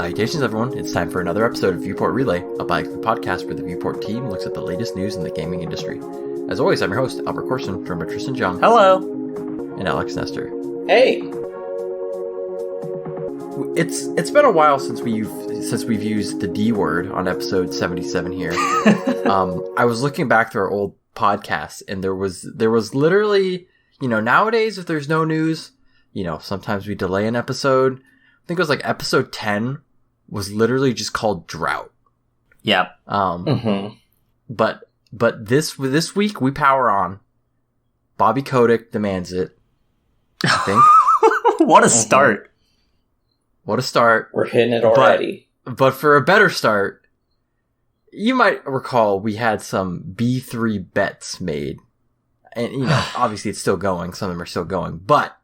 Salutations, everyone. It's time for another episode of Viewport Relay, a bi-weekly podcast where the Viewport team looks at the latest news in the gaming industry. As always, I'm your host, Albert Corson, joined by Tristan Jung. Hello. And Alex Nestor. Hey. It's been a while since we've used the D word on episode 77 here. I was looking back through our old podcasts, and there was literally, nowadays if there's no news, sometimes we delay an episode. I think it was like episode 10 was literally just called Drought. Yep. But this week we power on. Bobby Kotick demands it, I think. What a start. What a start. We're hitting it already. But for a better start, you might recall we had some B3 bets made. And, obviously it's still going. Some of them are still going. But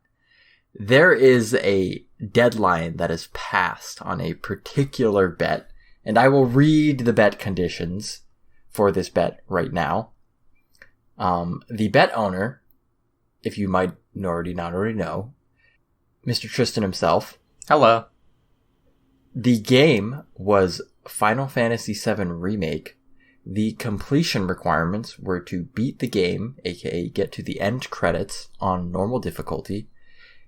there is a deadline that is passed on a particular bet. And I will read the bet conditions for this bet right now. The bet owner, if you might not already know, Mr. Tristan himself. Hello. The game was Final Fantasy VII Remake. The completion requirements were to beat the game, aka get to the end credits on normal difficulty,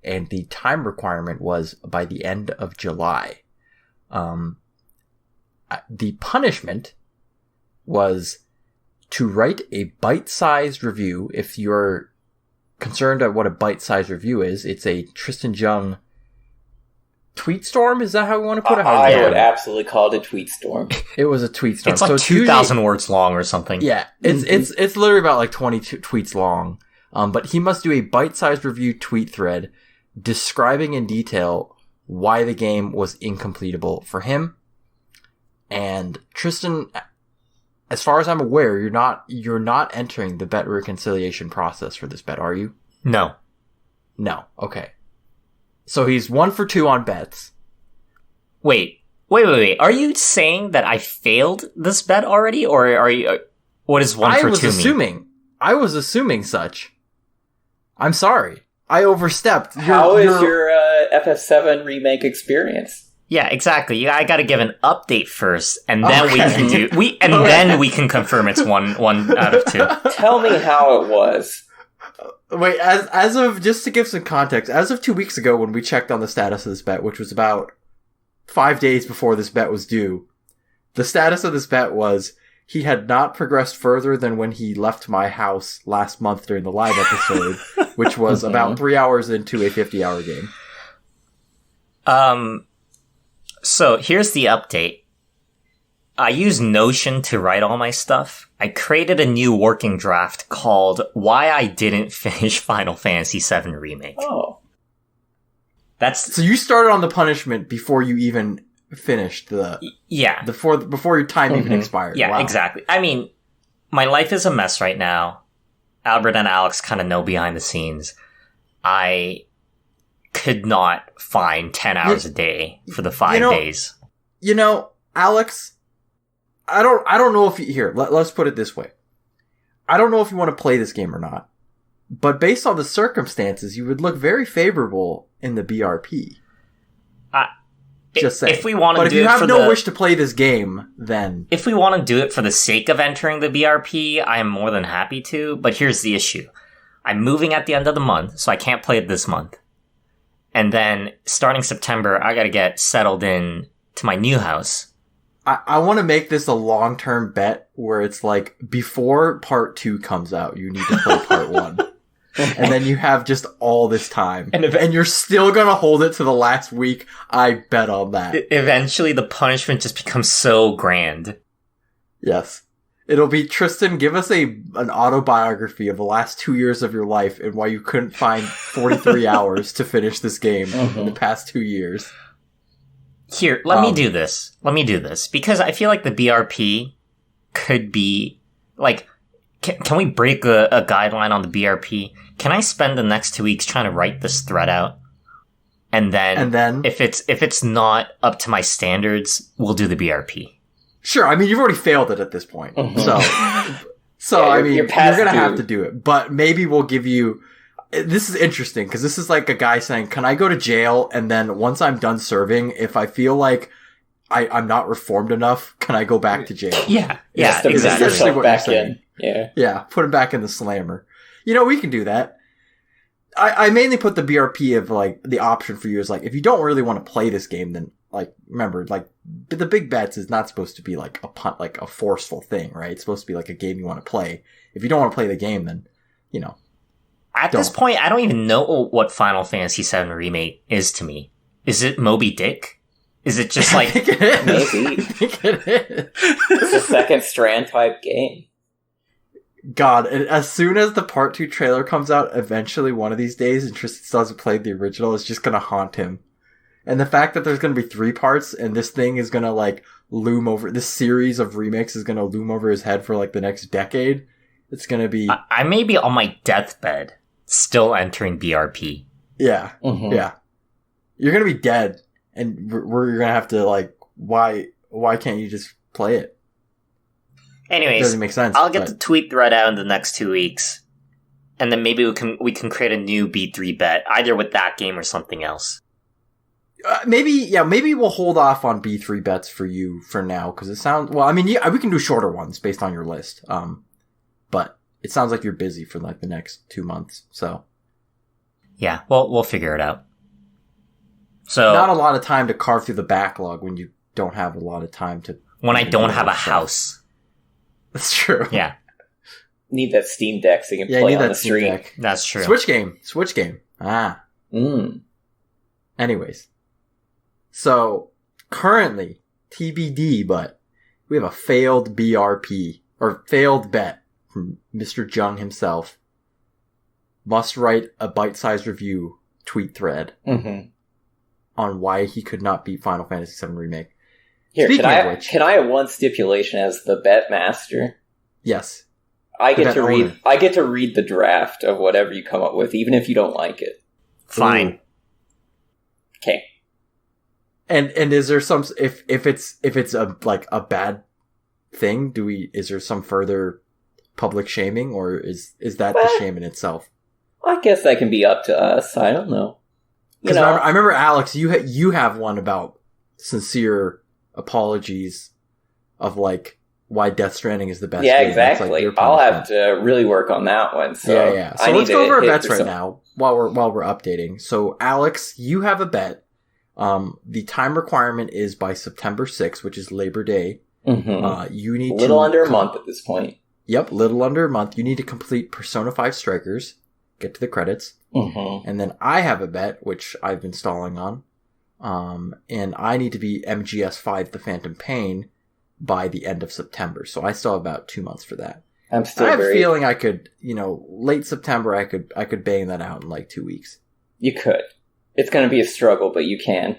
and the time requirement was by the end of July. The punishment was to write a bite-sized review. If you're concerned at what a bite-sized review is, it's a Tristan Jung tweet storm? Is that how we want to put it? I would absolutely call it a tweet storm. It was a tweet storm. It's like 2,000 words long or something. Yeah, it's literally about like 22 tweets long. But he must do a bite-sized review tweet thread describing in detail why the game was incompletable for him. And Tristan, as far as I'm aware, you're not entering the bet reconciliation process for this bet, are you? No. No. Okay. So he's 1 for 2 on bets. Wait. Are you saying that I failed this bet already, or are you? What does 1 for 2 mean? I was assuming such. I'm sorry. I overstepped. How is your FF7 remake experience? Yeah, exactly. I got to give an update first, and then then we can confirm it's one out of 2. Tell me how it was. Wait, as of, just to give some context, as of 2 weeks ago when we checked on the status of this bet, which was about 5 days before this bet was due, the status of this bet was he had not progressed further than when he left my house last month during the live episode, which was about 3 hours into a 50-hour game. So here's the update. I use Notion to write all my stuff. I created a new working draft called Why I Didn't Finish Final Fantasy VII Remake. Oh. So you started on the punishment before you even finished Yeah. Before your time even expired. Yeah, wow. Exactly. I mean, my life is a mess right now. Albert and Alex kind of know behind the scenes. I could not find 10 hours a day for the 5 days. Alex, I don't know if you, here, let's put it this way. I don't know if you want to play this game or not, but based on the circumstances, you would look very favorable in the BRP. Just saying. If we want to but if you have no wish to play this game, then if we want to do it for the sake of entering the BRP, I am more than happy to. But here's the issue: I'm moving at the end of the month, so I can't play it this month. And then starting September, I got to get settled in to my new house. I want to make this a long-term bet where it's like before part 2 comes out, you need to play part 1. And then you have just all this time. And you're still going to hold it to the last week. I bet on that. Eventually, the punishment just becomes so grand. Yes. It'll be, Tristan, give us an autobiography of the last 2 years of your life and why you couldn't find 43 hours to finish this game in the past 2 years. Here, let me do this. Because I feel like the BRP could be, like, can we break a guideline on the BRP? Can I spend the next 2 weeks trying to write this thread out? And then if it's not up to my standards, we'll do the BRP. Sure, I mean, you've already failed it at this point. So yeah, I mean, you're going to have due. to do it. But maybe we'll give you... This is interesting, because this is like a guy saying, can I go to jail, and then once I'm done serving, if I feel like I'm not reformed enough. Can I go back to jail? Yeah, Exactly. Essentially what Back you're saying. in. Yeah. Yeah, put him back in the slammer. We can do that. I mainly put the BRP of, like, the option for you is, like, if you don't really want to play this game, then, like, remember, like, the big bets is not supposed to be, like, a forceful thing, right? It's supposed to be, like, a game you want to play. If you don't want to play the game, then, At this point, I don't even know what Final Fantasy VII Remake is to me. Is it Moby Dick? Is it just like... Maybe. I think it is. It's a second Strand type game. God, and as soon as the Part 2 trailer comes out, eventually one of these days, and Tristan still hasn't played the original, it's just gonna haunt him. And the fact that there's gonna be 3 parts, and this thing is gonna, like, loom over... This series of remakes is gonna loom over his head for, like, the next decade. It's gonna be... I may be on my deathbed, still entering BRP. Yeah. Mm-hmm. Yeah. You're gonna be dead, and we're gonna have to, like, why can't you just play it? It Anyways, doesn't make sense. I'll get the tweet thread out in the next 2 weeks. And then maybe we can create a new B3 bet, either with that game or something else. Maybe we'll hold off on B3 bets for you for now, because it sounds... Well, I mean, yeah, we can do shorter ones based on your list. But it sounds like you're busy for, like, the next 2 months, so... Yeah, we'll figure it out. So Not a lot of time to carve through the backlog when you don't have a lot of time to... when I don't have a stuff. house. That's true. Yeah, Need that Steam Deck so you can Yeah, play you need on that the Steam stream. Deck. that's true. Switch game. Ah. Mm. Anyways. So, currently, TBD, but we have a failed BRP, or failed bet from Mr. Jung himself. Must write a bite-sized review tweet thread Mm-hmm. on why he could not beat Final Fantasy VII Remake. Here, Speaking of which- can I have one stipulation as the bet master? Yes. I The get to bet read. owner. I get to read the draft of whatever you come up with, even if you don't like it. Fine. Okay. And is there some, if it's a, like, a bad thing, is there some further public shaming, or is that the shame in itself? I guess that can be up to us. I don't know. You Because know, I remember, Alex, you have one about sincere apologies of, like, why Death Stranding is the best yeah, game. That's, like, exactly. your I'll have punishment. to really work on that one. So Yeah. I So need let's to go over our hit bets for right some- now while we're updating. So, Alex, you have a bet. The time requirement is by September 6th, which is Labor Day. Mhm. You need a little to under a month at this point. Yep, little under a month. You need to complete Persona 5 Strikers, get to the credits, and then I have a bet, which I've been stalling on, and I need to be MGS5 The Phantom Pain by the end of September. So I still have about 2 months for that. I'm still I have a very. feeling I could, late September, I could bang that out in, like, 2 weeks. You could. It's going to be a struggle, but you can.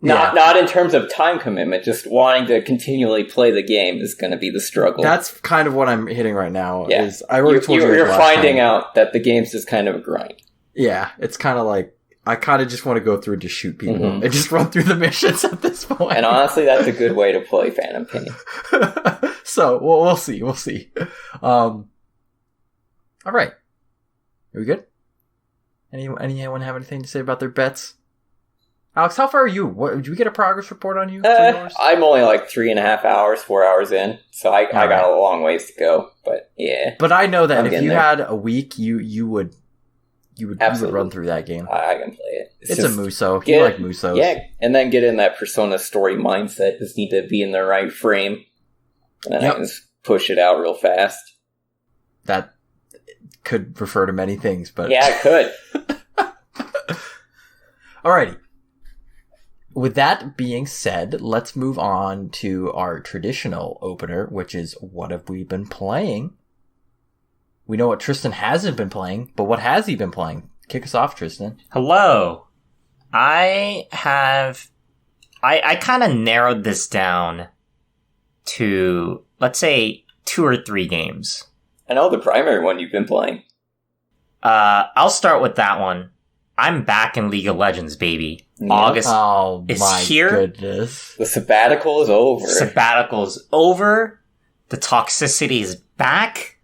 Yeah. Not in terms of time commitment. Just wanting to continually play the game is going to be the struggle. That's kind of what I'm hitting right now. Yeah. Is I already told you You're last finding time. out that the game's just kind of a grind. Yeah, it's kind of like, I kind of just want to go through and just shoot people Mhm. and just run through the missions at this point. And honestly, that's a good way to play Phantom Pain. So we'll see. All right, are we good? Anyone have anything to say about their bets? Alex, how far are you? Did we get a progress report on you? for yours? I'm only like 3.5 hours, 4 hours in, so I got a long ways to go. But yeah, But I know that I'm if getting you there. had a week, you would Absolutely. run through that game. I can play it. It's a just Muso. get- You like Musos. Yeah, and then get in that Persona story mindset. Just need to be in the right frame, and then Yep. I can just push it out real fast. That could refer to many things, but Yeah, I could. Alrighty. With that being said, let's move on to our traditional opener, which is what have we been playing? We know what Tristan hasn't been playing, but what has he been playing? Kick us off, Tristan. Hello. I kind of narrowed this down to, let's say, 2 or 3 games. I know the primary one you've been playing. I'll start with that one. I'm back in League of Legends, baby. Yeah. August Oh is my here. goodness. The sabbatical is over. Sabbatical's over. The toxicity is back.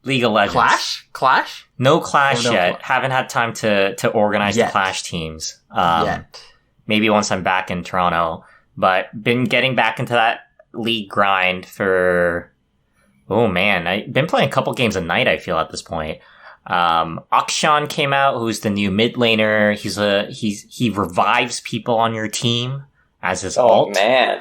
League of Legends. Clash? No Clash Oh, no yet. Cla- Haven't had time to organize Yet. the Clash teams. Yet. Maybe once I'm back in Toronto. But been getting back into that league grind for... Oh man, I've been playing a couple games a night, I feel, at this point. Akshan came out, who's the new mid laner. He revives people on your team as his alt. Oh man.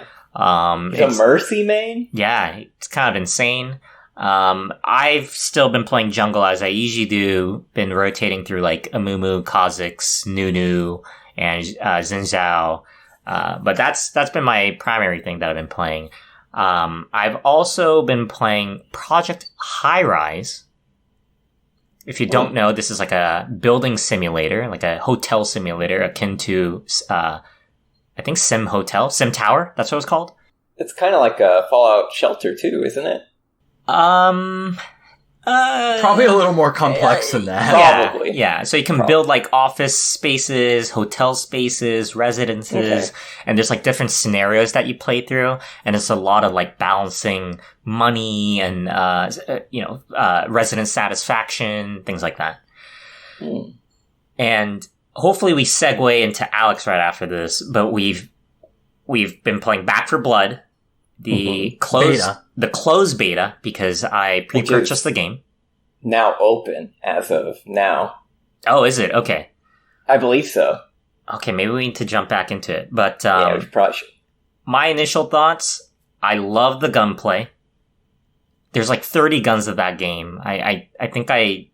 He's a mercy main? Yeah, it's kind of insane. I've still been playing jungle as I usually do. Been rotating through like Amumu, Kha'Zix, Nunu, and Xin Zhao. But that's been my primary thing that I've been playing. I've also been playing Project High Rise. If you don't know, this is like a building simulator, like a hotel simulator akin to, I think Sim Tower. That's what it's called. It's kind of like a Fallout Shelter too, isn't it? Probably a little more complex than that. Probably. Yeah. So you can build like office spaces, hotel spaces, residences, and there's like different scenarios that you play through. And it's a lot of like balancing money and, resident satisfaction, things like that. And hopefully we segue into Alex right after this, but we've been playing Back for Blood, the closed beta, because I pre-purchased the game. Now open as of now. Oh, is it? Okay. I believe so. Okay, maybe we need to jump back into it. But yeah, we probably should. My initial thoughts, I love the gunplay. There's like 30 guns of that game. I think I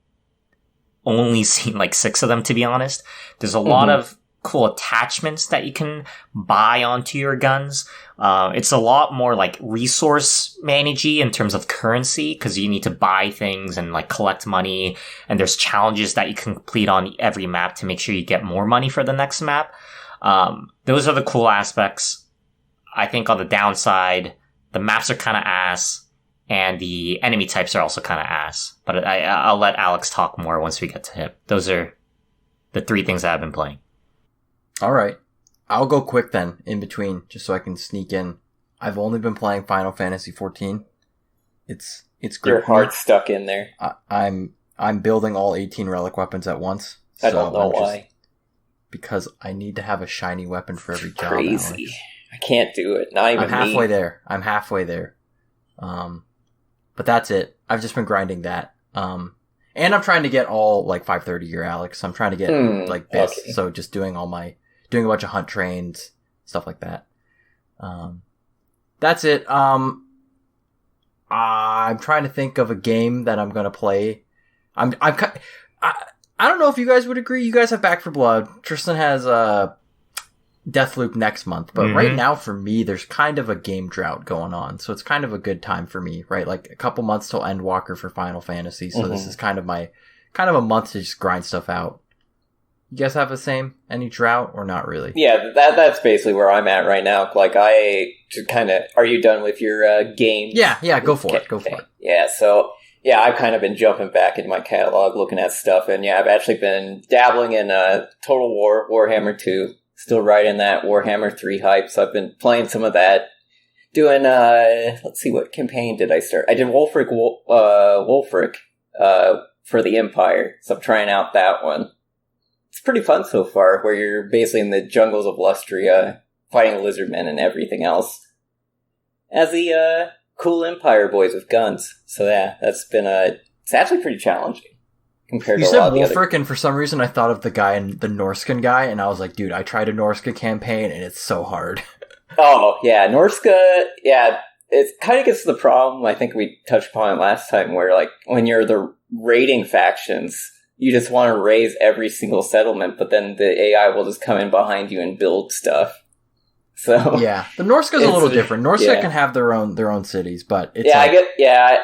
only seen like 6 of them, to be honest. There's a lot of cool attachments that you can buy onto your guns. It's a lot more like resource managey in terms of currency, because you need to buy things and like collect money, and there's challenges that you can complete on every map to make sure you get more money for the next map. Those are the cool aspects. I think on the downside, the maps are kind of ass, and the enemy types are also kind of ass. But I'll let Alex talk more once we get to him. Those are the 3 things that I've been playing. All right. I'll go quick then, in between, just so I can sneak in. I've only been playing Final Fantasy XIV. It's great. Your heart's stuck in there. I'm building all 18 relic weapons at once. I don't know why. Because I need to have a shiny weapon for every job. Crazy. Alex. I can't do it. Not even I'm halfway there. But that's it. I've just been grinding that. And I'm trying to get all like 530 gear, Alex. I'm trying to get like bits. Okay. So just doing a bunch of hunt trains, stuff like that. That's it. I'm trying to think of a game that I'm gonna play. I don't know if you guys would agree. You guys have Back for Blood. Tristan has Deathloop next month, but right now for me, there's kind of a game drought going on, so it's kind of a good time for me, right? Like a couple months till Endwalker for Final Fantasy, so this is kind of a month to just grind stuff out. You guys have the same? Any drought or not really? Yeah, that's basically where I'm at right now. Like are you done with your game? Yeah, go for it. Yeah, so yeah, I've kind of been jumping back into my catalog, looking at stuff, and yeah, I've actually been dabbling in Total War, Warhammer 2. Still riding that Warhammer 3 hype, so I've been playing some of that. Doing, let's see, what campaign did I start? I did Wolfric for the Empire, so I'm trying out that one. It's pretty fun so far, where you're basically in the jungles of Lustria, fighting lizardmen and everything else. As the cool Empire boys with guns. So yeah, that's been it's actually pretty challenging. Compared you to said a lot of Wolfric, and for some reason I thought of the guy in the Norscan guy, and I was like, dude, I tried a Norsca campaign, and it's so hard. Oh, yeah, Norsca, yeah, it kind of gets to the problem, I think we touched upon it last time, where, like, when you're the raiding factions, you just want to raise every single settlement, but then the AI will just come in behind you and build stuff. So yeah, the Norsca's a little different. Norsca can have their own cities, but it's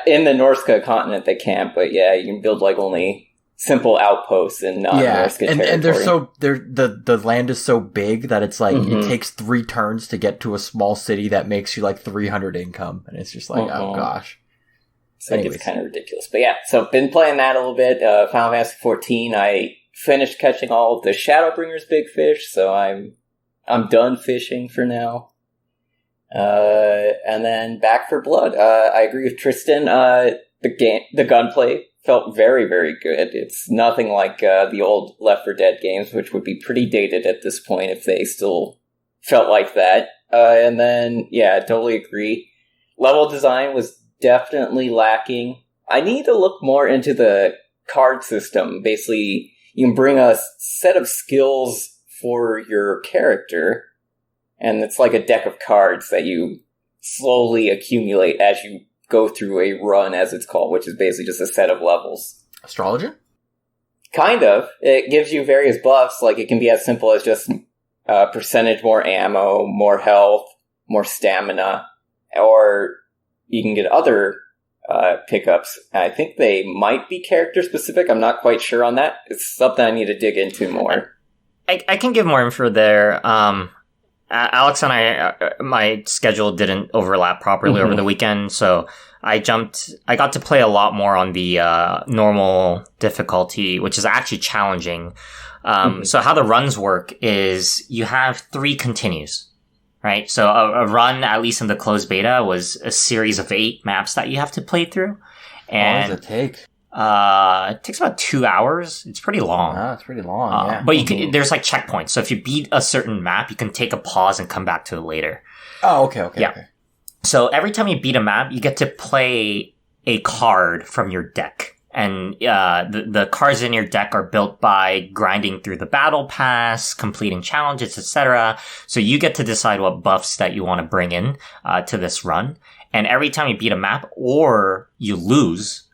in the Norsca continent they can't, but yeah, you can build like only simple outposts in non-Norsca territory. And the land is so big that it's like it takes 3 turns to get to a small city that makes you like 300 income, and it's just like oh gosh. So it gets kind of ridiculous, but yeah. So I've been playing that a little bit. Final Fantasy XIV. I finished catching all of the Shadowbringers big fish, so I'm done fishing for now. And then Back for Blood. I agree with Tristan. The gunplay felt very, very good. It's nothing like the old Left 4 Dead games, which would be pretty dated at this point if they still felt like that. And then, yeah, totally agree. Level design was definitely lacking. I need to look more into the card system. Basically, you can bring a set of skills for your character, and it's like a deck of cards that you slowly accumulate as you go through a run, as it's called, which is basically just a set of levels. Astrology? Kind of. It gives you various buffs, like it can be as simple as just percentage more ammo, more health, more stamina, or you can get other pickups. I think they might be character specific. I'm not quite sure on that. It's something I need to dig into more. I can give more info there. Alex and I, my schedule didn't overlap properly over the weekend, so I got to play a lot more on the normal difficulty, which is actually challenging. So how the runs work is you have 3 continues, right? So a run, at least in the closed beta, was a series of 8 maps that you have to play through. And how long does it take? It takes about 2 hours. It's pretty long. It's pretty long, yeah. But you can, there's like checkpoints. So if you beat a certain map, you can take a pause and come back to it later. Oh, okay. Yeah. So every time you beat a map, you get to play a card from your deck. And the cards in your deck are built by grinding through the battle pass, completing challenges, etc. So you get to decide what buffs that you want to bring in to this run. And every time you beat a map or you lose,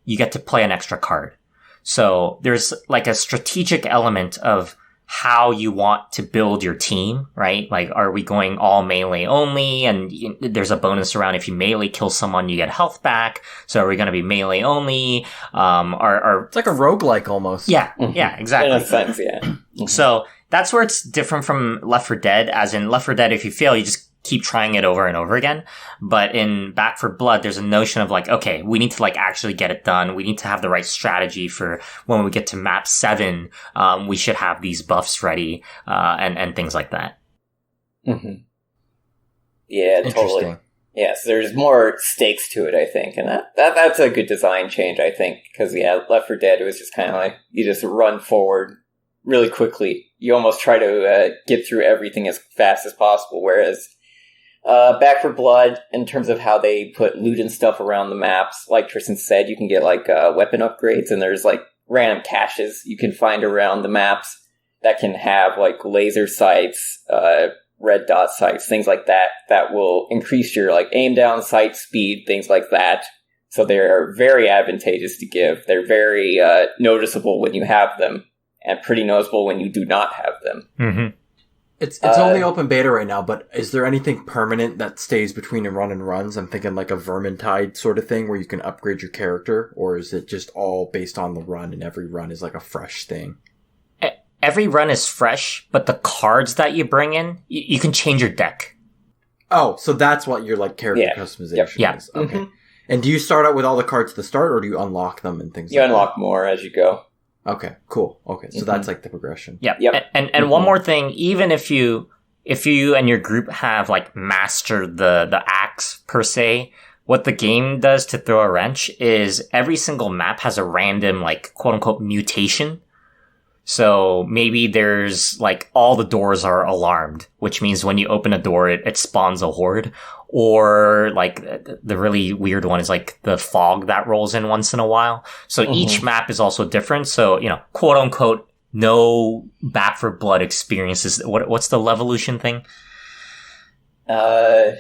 you get to play an extra card. So there's like a strategic element of how you want to build your team, right? Like, are we going all melee only? And there's a bonus around if you melee kill someone, you get health back. So are we going to be melee only? It's like a roguelike almost. Yeah, yeah, exactly. In a sense, yeah. So that's where it's different from Left 4 Dead, as in Left 4 Dead, if you fail, you just keep trying it over and over again. But in Back 4 Blood, there's a notion of like, okay, we need to like actually get it done. We need to have the right strategy for when we get to map 7. We should have these buffs ready, and things like that. Mm-hmm. Yeah, totally. Yes, there's more stakes to it, I think. And that's a good design change, I think. Because, yeah, Left 4 Dead, it was just kind of like, you just run forward really quickly. You almost try to get through everything as fast as possible, whereas Back 4 Blood, in terms of how they put loot and stuff around the maps, like Tristan said, you can get like weapon upgrades, and there's like random caches you can find around the maps that can have like laser sights, red dot sights, things like that, that will increase your like aim down, sight speed, things like that. So they're very advantageous to give. They're very noticeable when you have them, and pretty noticeable when you do not have them. Mm-hmm. It's only open beta right now, but is there anything permanent that stays between a run and runs? I'm thinking like a Vermintide sort of thing where you can upgrade your character, or is it just all based on the run and every run is like a fresh thing? Every run is fresh, but the cards that you bring in, you can change your deck. Oh, so that's what your like character customization is. Okay. Mm-hmm. And do you start out with all the cards at the start, or do you unlock them and things you unlock more as you go. Okay, cool. Okay, so that's like the progression. Yeah. Yep. And one more thing, even if you and your group have like mastered the axe per se, what the game does to throw a wrench is every single map has a random like quote unquote mutation. So maybe there's like all the doors are alarmed, which means when you open a door, it spawns a horde. Or like the really weird one is like the fog that rolls in once in a while. So each map is also different. So, quote unquote, no Back 4 Blood experiences. What's the Levolution thing? Oh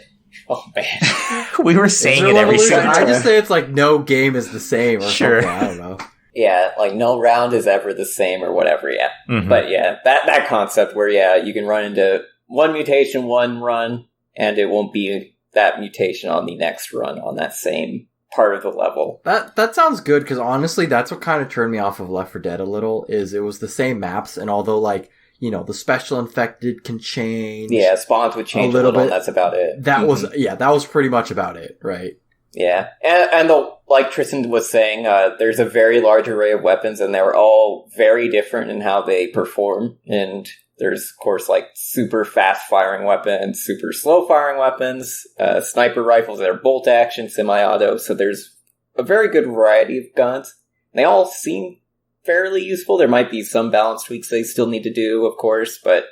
man. We were saying it every single time. I just say it's like no game is the same or something. I don't know. Yeah, like no round is ever the same or whatever, yeah. Mm-hmm. But yeah, that concept where, you can run into one mutation, one run, and it won't be that mutation on the next run on that same part of the level. That sounds good, because honestly, that's what kind of turned me off of Left 4 Dead a little, is it was the same maps, and although like, the special infected can change. Yeah, spawns would change a little bit, and that's about it. That was pretty much about it, right? Yeah, and like Tristan was saying, there's a very large array of weapons, and they're all very different in how they perform. And there's, of course, like super fast-firing weapons, super slow-firing weapons, sniper rifles that are bolt-action, semi-auto. So there's a very good variety of guns. They all seem fairly useful. There might be some balance tweaks they still need to do, of course, but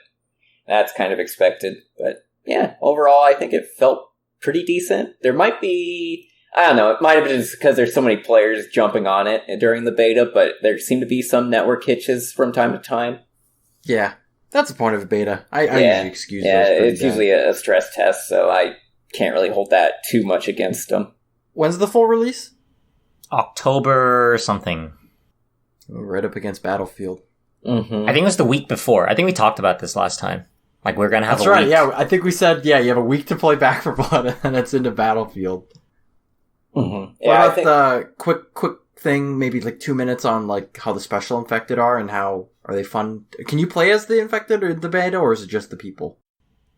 that's kind of expected. But yeah, overall, I think it felt pretty decent. There might be, I don't know, it might have been just because there's so many players jumping on it during the beta, but there seem to be some network hitches from time to time. Yeah, that's the point of a beta. I usually excuse those. Yeah, it's usually a stress test, so I can't really hold that too much against them. When's the full release? October something. Right up against Battlefield. Mm-hmm. I think it was the week before. I think we talked about this last time. Like, we're going to have That's a right, week. yeah. I think we said, you have a week to play Back 4 Blood, and it's into Battlefield. Mm-hmm. Yeah, what about the quick thing, maybe like 2 minutes on like how the special infected are and how are they fun? Can you play as the infected or the beta, or is it just the people?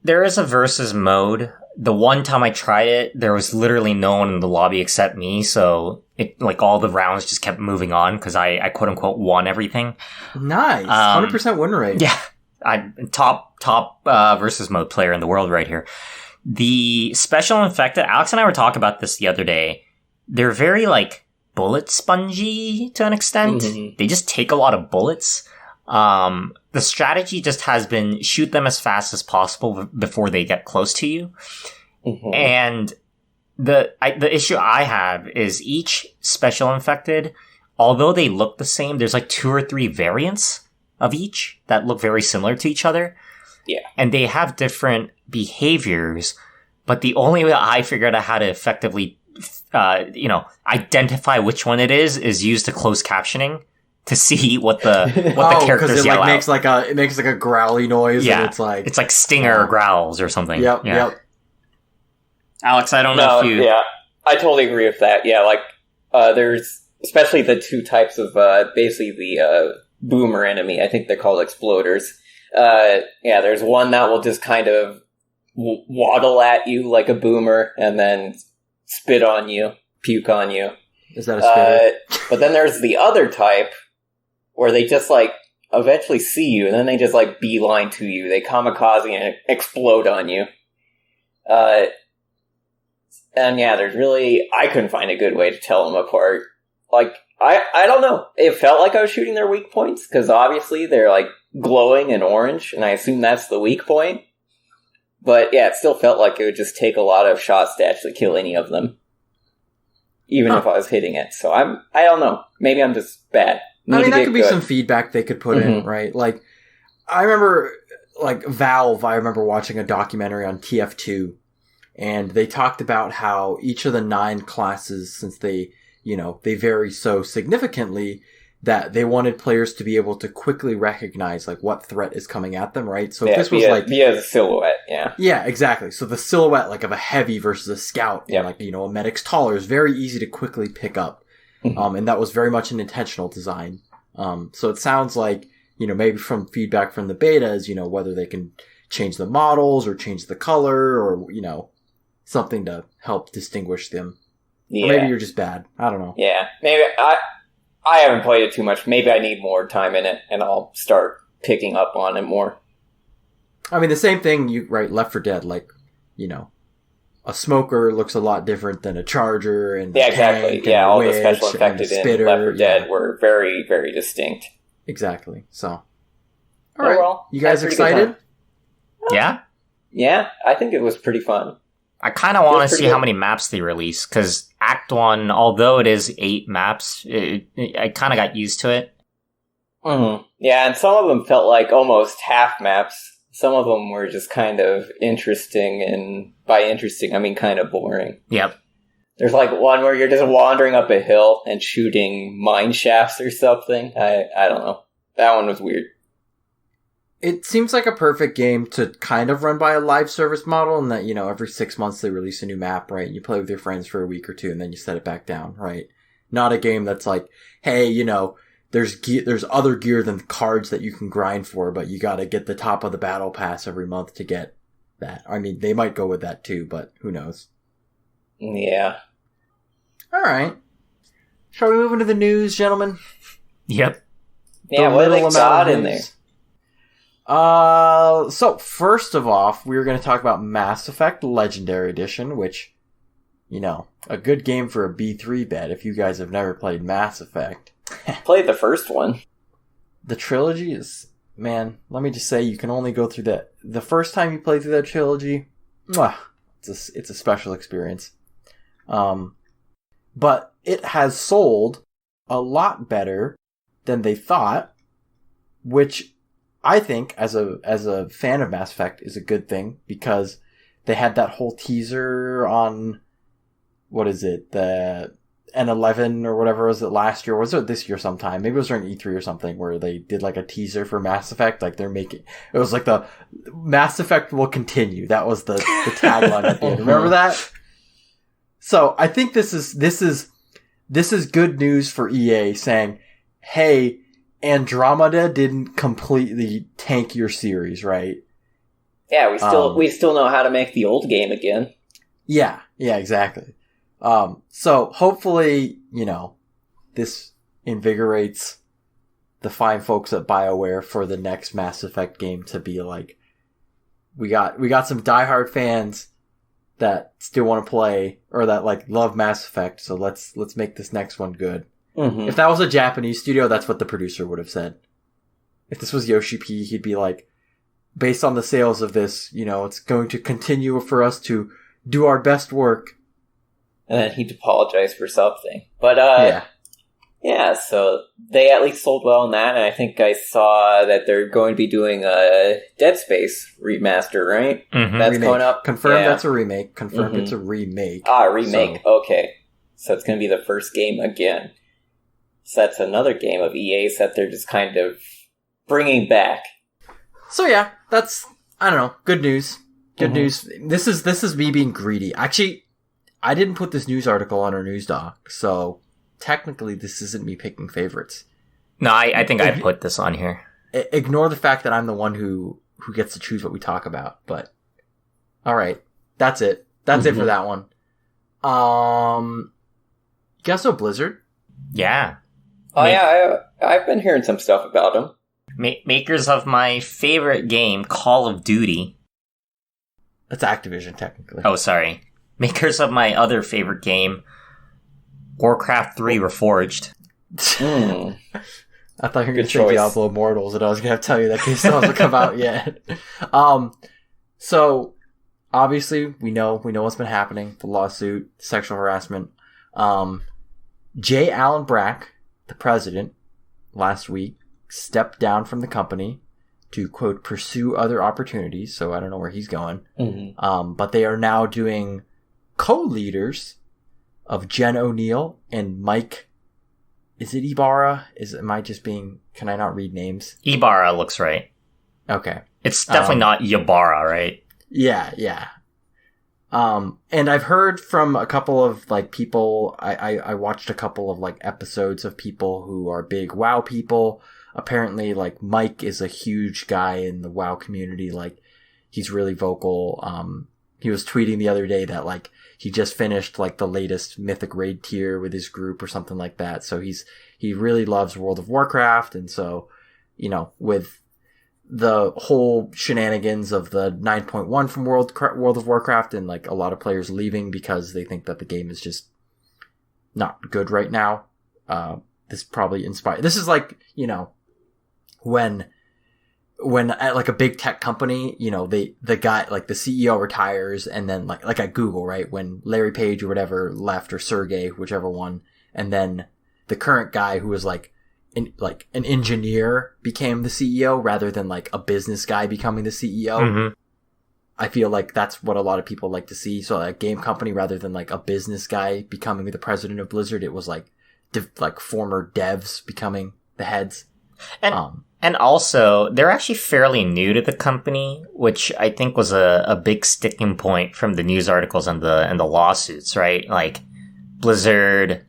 There is a versus mode. The one time I tried it, there was literally no one in the lobby except me, so it like all the rounds just kept moving on because I quote unquote won everything. Nice, 100% win rate. Yeah, I'm top versus mode player in the world right here. The special infected, Alex and I were talking about this the other day. They're very like bullet spongy to an extent. Mm-hmm. They just take a lot of bullets. The strategy just has been shoot them as fast as possible before they get close to you. Mm-hmm. And the issue I have is each special infected, although they look the same, there's like 2 or 3 variants of each that look very similar to each other. Yeah. And they have different behaviors, but the only way I figured out how to effectively, identify which one it is use the closed captioning to see what the characters yell out. It makes like a growly noise. Yeah, and it's like Stinger growls or something. Yep. Alex, I don't know if you. Yeah, I totally agree with that. Yeah, like there's especially the 2 types of basically the boomer enemy. I think they're called exploders. There's one that will just kind of waddle at you like a boomer and then spit on you, puke on you. Is that a spitter? But then there's the other type where they just like eventually see you and then they just like beeline to you. They kamikaze and explode on you. There's really, I couldn't find a good way to tell them apart. Like, I don't know. It felt like I was shooting their weak points because obviously they're like glowing and orange and I assume that's the weak point. But yeah, it still felt like it would just take a lot of shots to actually kill any of them. Even if I was hitting it. So I don't know. Maybe I'm just bad. That could be some feedback they could put in, right? Like, I remember, like, Valve, I remember watching a documentary on TF2, and they talked about how each of the 9 classes, since they vary so significantly, that they wanted players to be able to quickly recognize, like, what threat is coming at them, right? So if this was via the silhouette, yeah. Yeah, exactly. So the silhouette, like, of a heavy versus a scout, and, like, a medic's taller is very easy to quickly pick up. And that was very much an intentional design. So it sounds like, maybe from feedback from the betas, whether they can change the models or change the color or, something to help distinguish them. Yeah. Or maybe you're just bad. I don't know. Yeah. Maybe I haven't played it too much. Maybe I need more time in it, and I'll start picking up on it more. I mean, the same thing, right, Left 4 Dead, like, a smoker looks a lot different than a charger, and exactly. Yeah, all the special effects in Left 4 Dead were very, very distinct. Exactly, so. All right, well, you guys excited? Yeah? Yeah, I think it was pretty fun. I kind of want to see how many maps they release, because Act 1, although it is 8 maps, I kind of got used to it. Mm-hmm. Yeah, and some of them felt like almost half maps. Some of them were just kind of interesting, and by interesting, I mean kind of boring. Yep. There's like one where you're just wandering up a hill and shooting mine shafts or something. I don't know. That one was weird. It seems like a perfect game to kind of run by a live service model, and that, every 6 months they release a new map, right? And you play with your friends for a week or 2, and then you set it back down, right? Not a game that's like, hey, there's other gear than cards that you can grind for, but you gotta get the top of the battle pass every month to get that. I mean, they might go with that too, but who knows? Yeah. Alright. Shall we move into the news, gentlemen? Yep. Yeah, what do they got in there? So first of all, we're going to talk about Mass Effect Legendary Edition, which, a good game for a B3 bet if you guys have never played Mass Effect. Played the first one. The trilogy is, man, let me just say, you can only go through that. The first time you play through that trilogy, it's a special experience. But it has sold a lot better than they thought, which I think, as a fan of Mass Effect, is a good thing, because they had that whole teaser on, what is it, the N11 or whatever was it last year, or was it this year sometime? Maybe it was during E3 or something, where they did like a teaser for Mass Effect, like it was like the Mass Effect will continue. That was the tagline at the end. Remember that? So I think this is good news for EA, saying, hey, Andromeda didn't completely tank your series, right? Yeah, we still know how to make the old game again. Yeah, exactly. So hopefully, this invigorates the fine folks at BioWare for the next Mass Effect game to be like, we got some diehard fans that still want to play, or that like love Mass Effect, so let's make this next one good. Mm-hmm. If that was a Japanese studio, that's what the producer would have said. If this was Yoshi P, he'd be like, based on the sales of this, it's going to continue for us to do our best work. And then he'd apologize for something. But, yeah, so they at least sold well in that, and I think I saw that they're going to be doing a Dead Space remaster, right? Mm-hmm. That's remake. coming up. Confirmed that's a remake. Confirmed it's a remake. Remake. So. Okay. So it's going to be the first game again. So that's another game of EA's that they're just kind of bringing back. So yeah, that's, I don't know, good news. Good news. This is me being greedy. Actually, I didn't put this news article on our news doc, so technically this isn't me picking favorites. No, I think I put this on here. Ignore the fact that I'm the one who gets to choose what we talk about, but alright. That's it. That's it for that one. You guys know Blizzard? Yeah. Oh yeah, I've been hearing some stuff about them. Makers of my favorite game, Call of Duty. That's Activision, technically. Oh, sorry. Makers of my other favorite game, Warcraft 3 Reforged. I thought you were going to say Diablo Immortals, and I was going to tell you that game still hasn't come out yet. So, obviously, we know what's been happening. The lawsuit, sexual harassment. J. Allen Brack, the president, last week, stepped down from the company to, quote, pursue other opportunities. So I don't know where he's going. But they are now doing co-leaders of Jen O'Neill and Mike. Is it Ibarra? Can I not read names? Ibarra looks right. Okay. It's definitely not Ybarra, right? Yeah. And I've heard from a couple of like people, I watched a couple of like episodes of people who are big WoW people. Apparently, like, Mike is a huge guy in the WoW community. Like, he's really vocal. He was tweeting the other day that, like, he just finished, like, the latest Mythic Raid tier with his group or something like that. So he really loves World of Warcraft. And so, with the whole shenanigans of the 9.1 from World of Warcraft and, like, a lot of players leaving because they think that the game is just not good right now, this probably inspired. This is like, when at like a big tech company, the guy, like the CEO retires, and then like at Google, right? When Larry Page or whatever left, or Sergey, whichever one, and then the current guy who was like an engineer became the CEO rather than like a business guy becoming the CEO. Mm-hmm. I feel like that's what a lot of people like to see. So like a game company rather than like a business guy becoming the president of Blizzard, it was like former devs becoming the heads. And also, they're actually fairly new to the company, which I think was a big sticking point from the news articles and the lawsuits, right? Like, Blizzard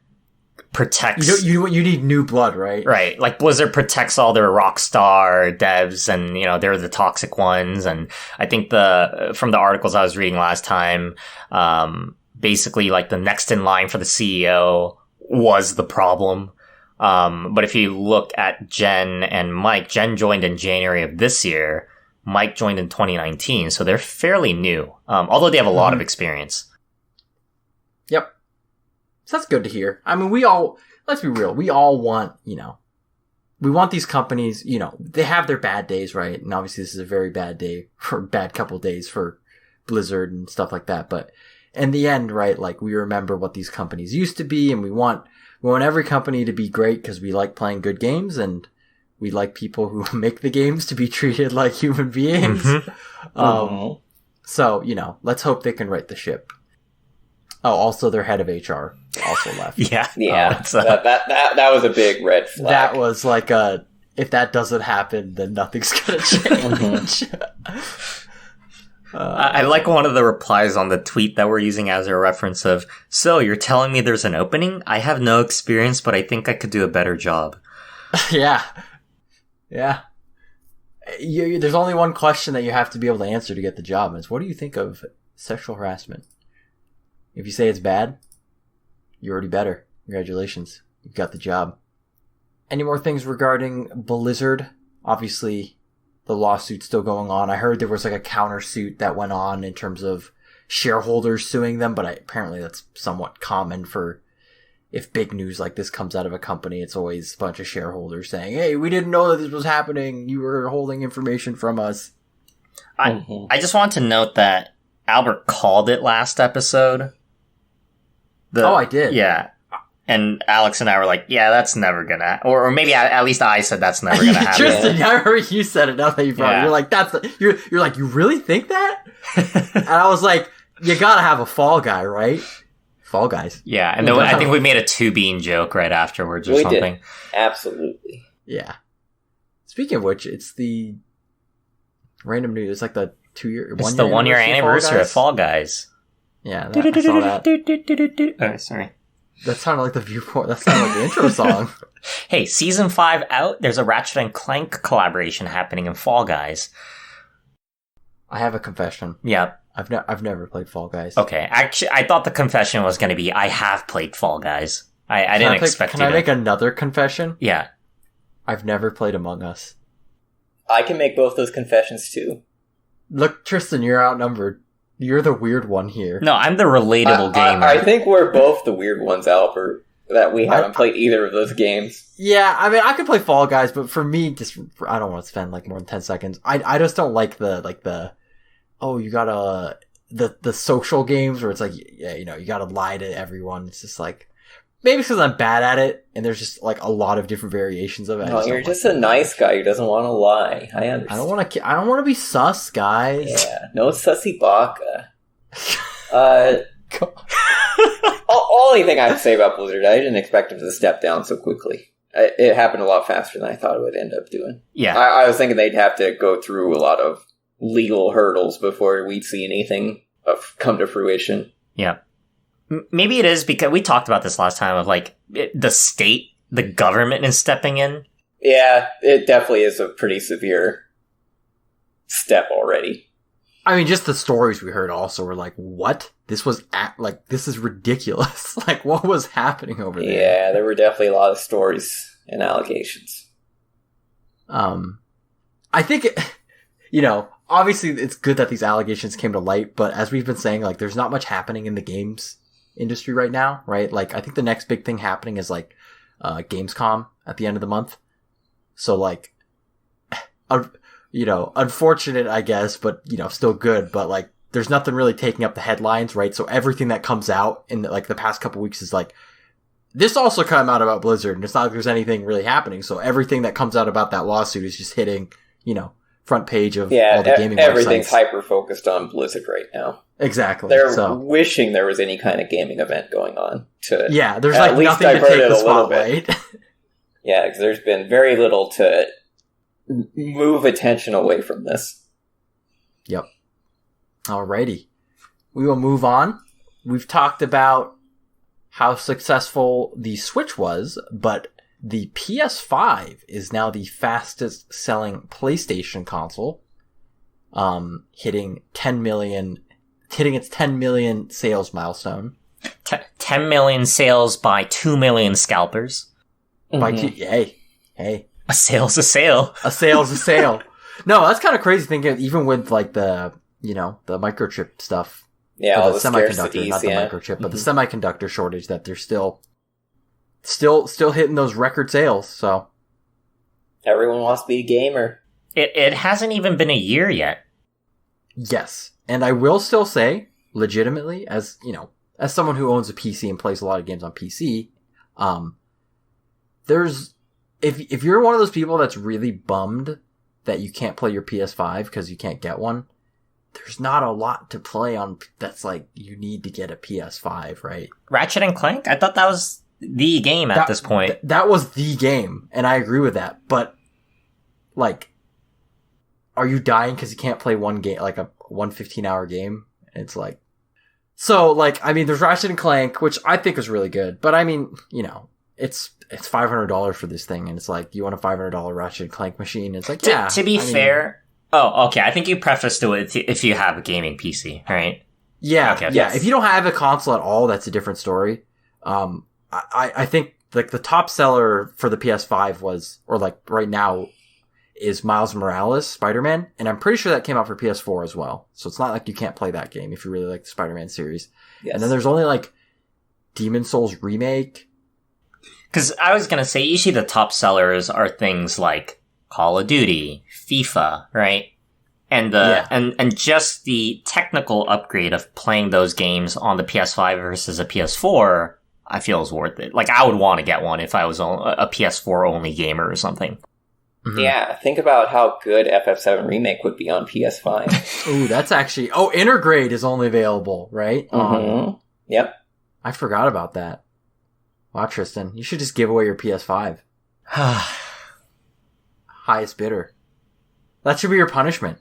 protects... You need new blood, right? Right. Like, Blizzard protects all their Rockstar devs, and, they're the toxic ones. And I think from the articles I was reading last time, basically, like, the next in line for the CEO was the problem. But if you look at Jen and Mike, Jen joined in January of this year. Mike joined in 2019, so they're fairly new. Although they have a lot of experience. Yep. So that's good to hear. I mean, let's be real, we all want, we want these companies, they have their bad days, right? And obviously this is a very bad day, for bad couple days for Blizzard and stuff like that. But in the end, right, like we remember what these companies used to be, and we want every company to be great because we like playing good games, and we like people who make the games to be treated like human beings. So, let's hope they can right the ship. Oh, also their head of HR also left. Yeah. That was a big red flag. That was like if that doesn't happen, then nothing's gonna change. I like one of the replies on the tweet that we're using as a reference of, so you're telling me there's an opening? I have no experience, but I think I could do a better job. Yeah. There's only one question that you have to be able to answer to get the job, and it's, what do you think of sexual harassment? If you say it's bad, you're already better. Congratulations. You've got the job. Any more things regarding Blizzard? Obviously, the lawsuit's still going on. I heard there was like a countersuit that went on in terms of shareholders suing them, but apparently that's somewhat common for if big news like this comes out of a company. It's always a bunch of shareholders saying, hey, we didn't know that this was happening. You were holding information from us. I just want to note that Albert called it last episode. I did. Yeah. And Alex and I were like, yeah, that's never gonna, or maybe at least I said that's never gonna happen. Tristan, I heard you said it. Now that you brought it, you're like, you're like, you really think that? And I was like, you gotta have a fall guy, right? Fall Guys. Yeah, and then I think we made a 2-bean joke right afterwards or something. Did. Absolutely. Yeah. Speaking of which, it's the random news. It's like the 1-year. It's the 1-year anniversary of Fall Guys. Yeah, I saw that. Oh, sorry. That sounded like the viewport. That sounded like the intro song. Hey, season 5 out. There's a Ratchet and Clank collaboration happening in Fall Guys. I have a confession. Yeah. I've never played Fall Guys. Okay, actually, I thought the confession was going to be I have played Fall Guys. I didn't expect. Can I make another confession? Yeah. I've never played Among Us. I can make both those confessions too. Look, Tristan, you're outnumbered. You're the weird one here. No, I'm the relatable gamer. I think we're both the weird ones, Albert, that we haven't played either of those games. Yeah, I mean, I could play Fall Guys, but for me, I don't want to spend like more than 10 seconds. I just don't like the you gotta, the social games where it's like, yeah, you gotta lie to everyone. It's just like, maybe it's because I'm bad at it, and there's just like a lot of different variations of it. No, you're just a nice guy who doesn't want to lie. I understand. I don't want to be sus, guys. Yeah, no sussy baka. Only thing I have to say about Blizzard, I didn't expect him to step down so quickly. It happened a lot faster than I thought it would end up doing. Yeah. I was thinking they'd have to go through a lot of legal hurdles before we'd see anything come to fruition. Yeah. Maybe it is because we talked about this last time of like the government is stepping in. Yeah, it definitely is a pretty severe step already. I mean, just the stories we heard also were like, what? This was this is ridiculous. Like, what was happening over there? Yeah, there were definitely a lot of stories and allegations. I think, obviously it's good that these allegations came to light, but as we've been saying, like, there's not much happening in the games industry right now, right? Like, I think the next big thing happening is like, Gamescom at the end of the month. So like, unfortunate, I guess, but, still good. But, like, there's nothing really taking up the headlines, right? So everything that comes out in, like, the past couple weeks is like, this also came out about Blizzard, and it's not like there's anything really happening. So everything that comes out about that lawsuit is just hitting, front page of all the gaming everything's websites. Hyper-focused on Blizzard right now. Exactly. They're wishing there was any kind of gaming event going on. Yeah, there's, like, nothing to take the spotlight. Yeah, because there's been very little to move attention away from this. Yep. Alrighty. We will move on. We've talked about how successful the Switch was, but the PS5 is now the fastest selling PlayStation console, hitting its 10 million sales milestone. 10 million sales by 2 million scalpers. Hey. A sale's a sale. A sale's a sale. No, that's kind of crazy thinking, even with like the microchip stuff. Yeah, all the semiconductor, not the microchip, but the semiconductor shortage, that they're still hitting those record sales. So everyone wants to be a gamer. It hasn't even been a year yet. Yes. And I will still say, legitimately, as someone who owns a PC and plays a lot of games on PC, there's, if you're one of those people that's really bummed that you can't play your PS5 because you can't get one, there's not a lot to play on that's like, you need to get a PS5, right? Ratchet and Clank? I thought that was the game at this point. That was the game, and I agree with that. But, like, are you dying because you can't play one game, like a 15-hour game? It's like... So, like, I mean, there's Ratchet and Clank, which I think is really good. But, I mean, it's $500 for this thing, and it's like, you want a $500 Ratchet and Clank machine? It's like, yeah. To be fair... Oh, okay. I think you prefaced it if you have a gaming PC, right? Yeah, okay, yeah. If you don't have a console at all, that's a different story. I think like the top seller for the PS5 was, or like right now, is Miles Morales Spider-Man, and I'm pretty sure that came out for PS4 as well. So it's not like you can't play that game if you really like the Spider-Man series. Yes. And then there's only like Demon Souls Remake. Because I was gonna say usually the top sellers are things like Call of Duty, FIFA, right? And and just the technical upgrade of playing those games on the PS5 versus a PS4, I feel is worth it. Like, I would want to get one if I was a PS4 only gamer or something. Mm-hmm. Yeah, think about how good FF7 Remake would be on PS5. Ooh, that's actually... Oh, Intergrade is only available, right? Mm-hmm. Yep. I forgot about that. Wow, Tristan, you should just give away your PS5. Highest bidder. That should be your punishment.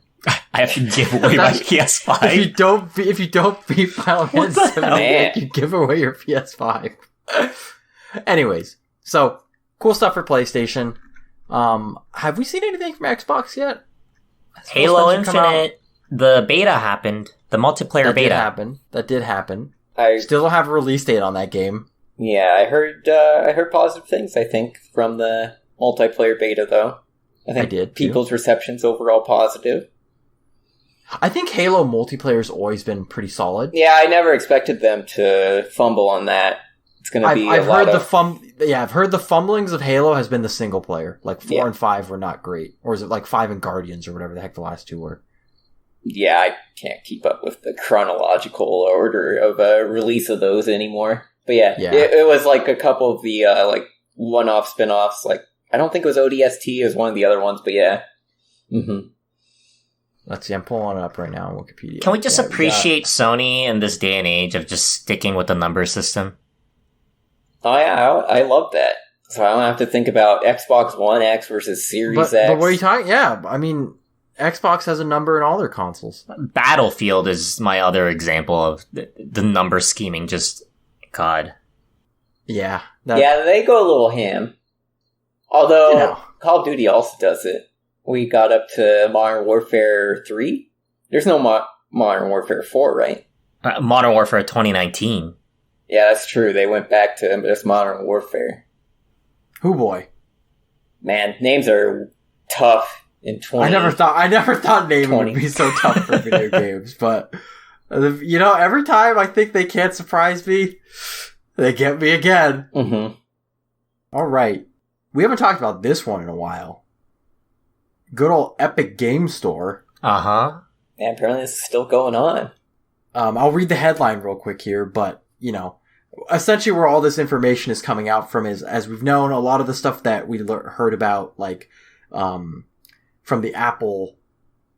I have to give away my PS5. If you don't beat Final Fantasy 7, you give away your PS5. Anyways, so cool stuff for PlayStation. Have we seen anything from Xbox yet? Halo Infinite, the beta happened. The multiplayer beta That did happen. I still don't have a release date on that game. Yeah, I heard positive things, I think, from the multiplayer beta, though. I think people's reception's overall positive. I think Halo multiplayer's always been pretty solid. Yeah, I never expected them to fumble on that. It's going to be I've heard the fumblings of Halo has been the single player. Like 4 and 5 were not great. Or is it like 5 and Guardians or whatever the heck the last two were? Yeah, I can't keep up with the chronological order of release of those anymore. But yeah. It was like a couple of the like one-off spin-offs. Like, I don't think it was ODST as one of the other ones, but yeah. Mm-hmm. Let's see, I'm pulling it up right now on Wikipedia. Can we just appreciate Sony in this day and age of just sticking with the number system? Oh yeah, I love that. So I don't have to think about Xbox One X versus Series X. But what are you talking? Yeah, I mean, Xbox has a number in all their consoles. Battlefield is my other example of the number scheming. Just, God. Yeah. Yeah, they go a little ham. Although, Call of Duty also does it. We got up to Modern Warfare 3? There's no Modern Warfare 4, right? Modern Warfare 2019. Yeah, that's true. They went back to just Modern Warfare. Hoo boy. Man, names are tough in 20. I never thought naming would be so tough for video games, but every time I think they can't surprise me, they get me again. Mm-hmm. All right. We haven't talked about this one in a while. Good old Epic Game Store. Uh-huh. Yeah, apparently this is still going on. I'll read the headline real quick here, but, essentially where all this information is coming out from is, as we've known, a lot of the stuff that we heard about, like, from the Apple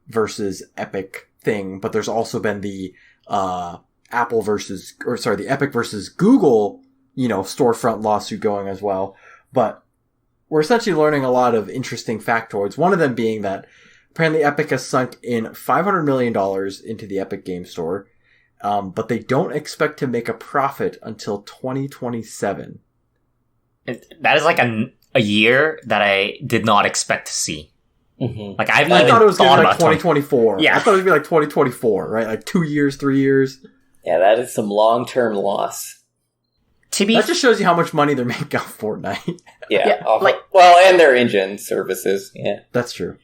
versus Epic thing, but there's also been the, the Epic versus Google, storefront lawsuit going as well. But we're essentially learning a lot of interesting factoids. One of them being that apparently Epic has sunk in $500 million into the Epic Game Store, but they don't expect to make a profit until 2027. That is like a year that I did not expect to see. Mm-hmm. Like, I thought it was going to be like 2024. Yeah. I thought it would be like 2024, right? Like 2 years, 3 years. Yeah, that is some long-term loss. That just shows you how much money they're making off Fortnite. Yeah, and their engine services. Yeah, that's true.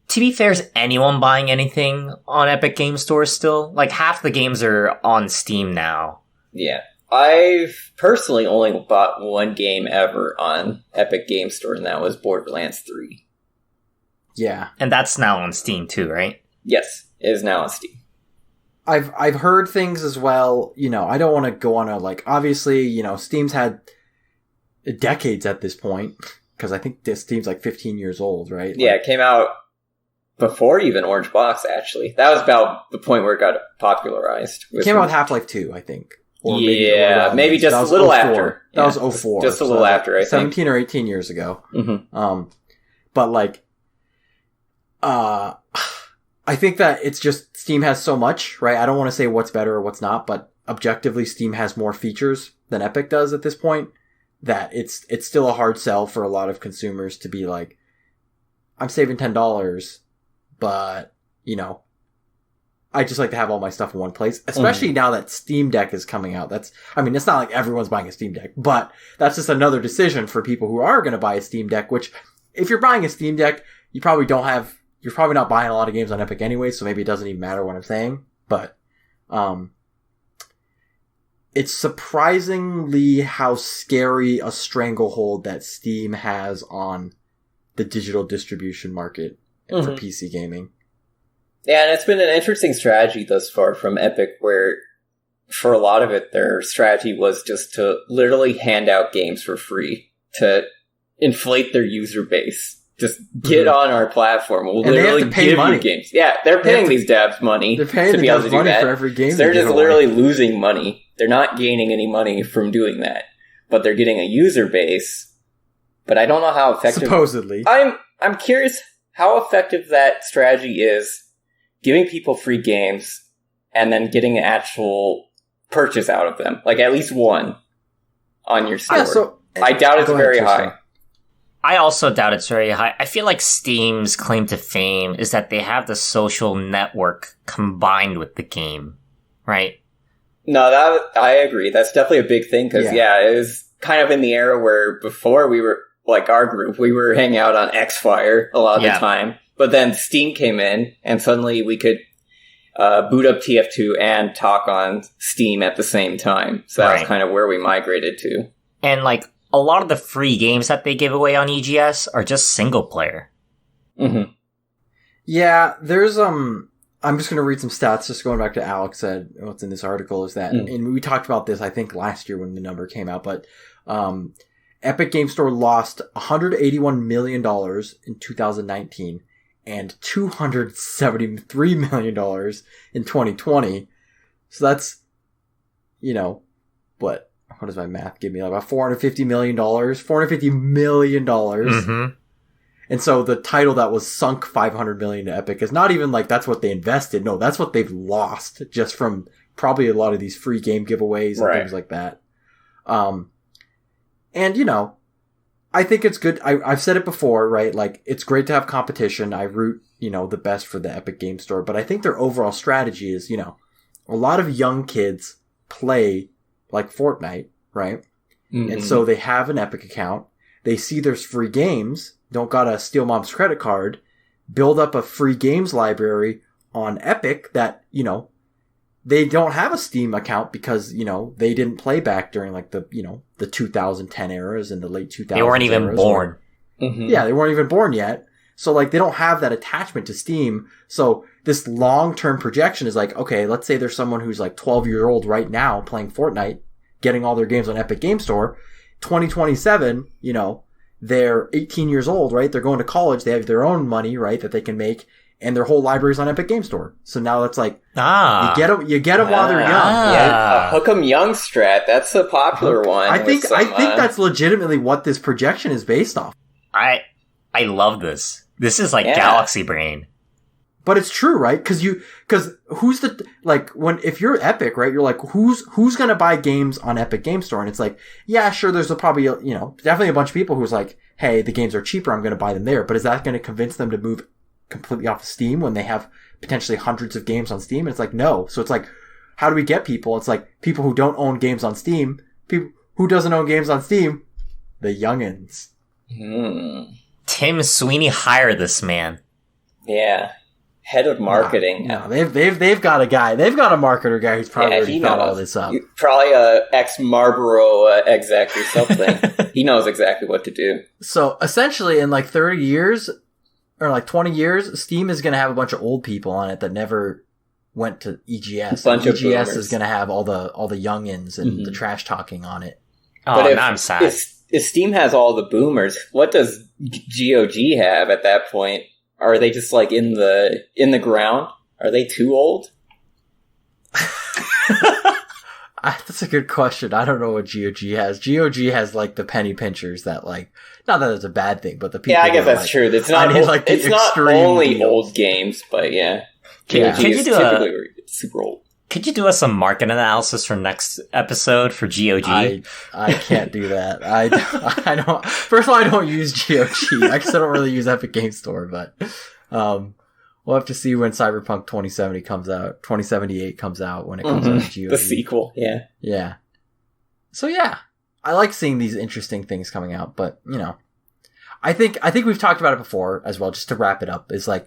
To be fair, is anyone buying anything on Epic Game Store still? Like, half the games are on Steam now. Yeah, I've personally only bought one game ever on Epic Game Store, and that was Borderlands 3. Yeah, and that's now on Steam too, right? Yes, it is now on Steam. I've heard things as well, I don't want to go on obviously, Steam's had decades at this point, because I think this Steam's 15 years old, right? Yeah, it came out before even Orange Box, actually. That was about the point where it got popularized. It came out with Half-Life 2, I think. Or maybe just a little after. That was 04. Just a little after, I think. 17 or 18 years ago. Mm-hmm. But I think that it's just Steam has so much, right? I don't want to say what's better or what's not, but objectively Steam has more features than Epic does at this point, that it's still a hard sell for a lot of consumers to be like, I'm saving $10, but, I just like to have all my stuff in one place, especially now that Steam Deck is coming out. It's not like everyone's buying a Steam Deck, but that's just another decision for people who are going to buy a Steam Deck, which if you're buying a Steam Deck, you're probably not buying a lot of games on Epic anyway, so maybe it doesn't even matter what I'm saying, but, it's surprisingly how scary a stranglehold that Steam has on the digital distribution market for PC gaming. Yeah, and it's been an interesting strategy thus far from Epic, where for a lot of it, their strategy was just to literally hand out games for free to inflate their user base. Just get on our platform. We'll literally give you games. Yeah, they're paying these devs money to be able to do that. For every game so they're just literally losing money. They're not gaining any money from doing that, but they're getting a user base. But I don't know how effective. Supposedly, I'm curious how effective that strategy is, giving people free games and then getting an actual purchase out of them, at least one on your store. So, I doubt it's very high. I also doubt it's very high. I feel like Steam's claim to fame is that they have the social network combined with the game, right? No, I agree. That's definitely a big thing, because, it was kind of in the era where before we were, our group, we were hanging out on Xfire a lot of the time. But then Steam came in, and suddenly we could boot up TF2 and talk on Steam at the same time. So that's kind of where we migrated to. And, a lot of the free games that they give away on EGS are just single player. Mm-hmm. Yeah, there's, I'm just going to read some stats, just going back to Alex said, what's in this article is that, and we talked about this, I think, last year when the number came out, but, Epic Game Store lost $181 million in 2019 and $273 million in 2020. So that's, what does my math give me? About $450 million. $450 million. Mm-hmm. And so the title that was sunk $500 million to Epic is not even that's what they invested. No, that's what they've lost just from probably a lot of these free game giveaways and things like that. And, I think it's good. I've said it before, right? It's great to have competition. I root, the best for the Epic Game Store. But I think their overall strategy is, a lot of young kids play Fortnite, right? Mm-hmm. And so they have an Epic account. They see there's free games. Don't gotta steal mom's credit card. Build up a free games library on Epic that, they don't have a Steam account because, they didn't play back during the 2010 eras and the late 2000s. They weren't even born. Yeah, they weren't even born yet. So they don't have that attachment to Steam. So this long-term projection is okay, let's say there's someone who's 12-year-old right now playing Fortnite, getting all their games on Epic Game Store. 2027, they're 18 years old, right? They're going to college. They have their own money, right, that they can make. And their whole library's on Epic Game Store. So now it's you get them while they're young. Yeah, hook 'em young strat. That's a popular one. I think that's legitimately what this projection is based off. I love this. This is Galaxy Brain. But it's true, right? Because who's if you're Epic, right? You're who's gonna buy games on Epic Game Store? And it's yeah, sure. There's probably definitely a bunch of people who's hey, the games are cheaper. I'm gonna buy them there. But is that gonna convince them to move completely off of Steam when they have potentially hundreds of games on Steam? And it's no. So it's how do we get people? It's people who don't own games on Steam. People who doesn't own games on Steam? The youngins. Tim Sweeney, hire this man. Yeah. Head of marketing. No, they've got a guy. They've got a marketer guy who's probably already thought all this up. Probably a ex-Marlboro exec or something. He knows exactly what to do. So essentially in 30 years or 20 years, Steam is going to have a bunch of old people on it that never went to EGS. Bunch of EGS boomers. is going to have all the youngins and the trash talking on it. Oh, now I'm sad. If Steam has all the boomers, what does GOG have at that point? Are they just like in the ground? Are they too old? That's a good question. I don't know what GOG has. GOG has like the penny pinchers that like, not that it's a bad thing, but the people. Yeah, I guess who are that's like, true. It's not. It's not only deals. old games, but yeah, Yeah. GOG is typically super old. Could you do us some market analysis for next episode for GOG? I can't do that. I don't. First of all, I don't use GOG. I guess I don't really use Epic Game Store, but we'll have to see when Cyberpunk 2078 comes out when it comes out to GOG. The sequel, yeah. Yeah. So yeah, I like seeing these interesting things coming out, but you know, I think we've talked about it before as well. Just to wrap it up, is like,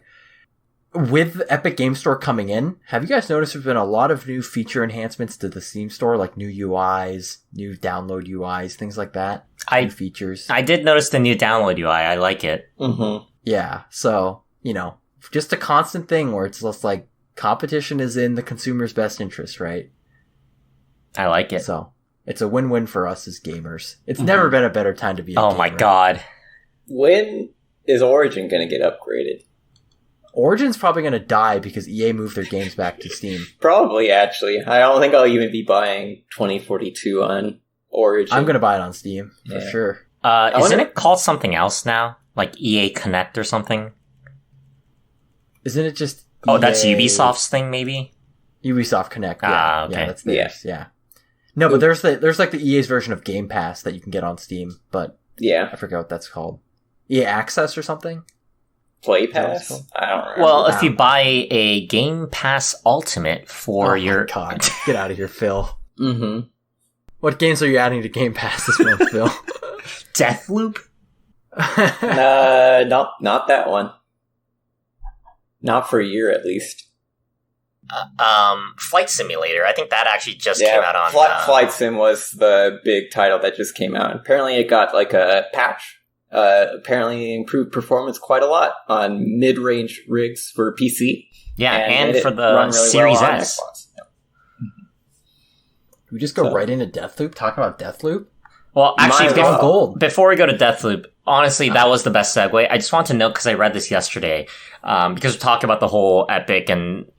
with Epic Game Store coming in, have you guys noticed there's been a lot of new feature enhancements to the Steam Store, like new UIs, new download UIs, things like that? New features. I did notice the new download UI. I like it. Mm-hmm. Yeah, so, you know, just a constant thing where it's just like competition is in the consumer's best interest, right? I like it. So, it's a win-win for us as gamers. It's never been a better time to be a gamer. Oh my god. When is Origin going to get upgraded? Origin's probably going to die because EA moved their games back to Steam. Probably, actually. I don't think I'll even be buying 2042 on Origin. I'm going to buy it on Steam, for sure. Isn't it called something else now? Like EA Connect or something? Isn't it just Oh, that's Ubisoft's thing, maybe? Ubisoft Connect, yeah. Okay. Yeah, that's theirs, yeah. No, but there's like the EA's version of Game Pass that you can get on Steam, but I forget what that's called. EA Access or something? Play Pass? I don't remember. Well, if you buy a Game Pass Ultimate for your... God. Get out of here, Phil. Mm-hmm. What games are you adding to Game Pass this month, Phil? Deathloop? Not that one. Not for a year, at least. Flight Simulator. I think that actually just came out on... Flight Sim was the big title that just came out. Apparently it got like a patch. Apparently improved performance quite a lot on mid-range rigs for PC. Yeah, and for the Series S. We just go right into Deathloop? Talk about Deathloop? Well, actually, before we go to Deathloop, honestly, that was the best segue. I just want to note, because I read this yesterday, because we're talking about the whole Epic and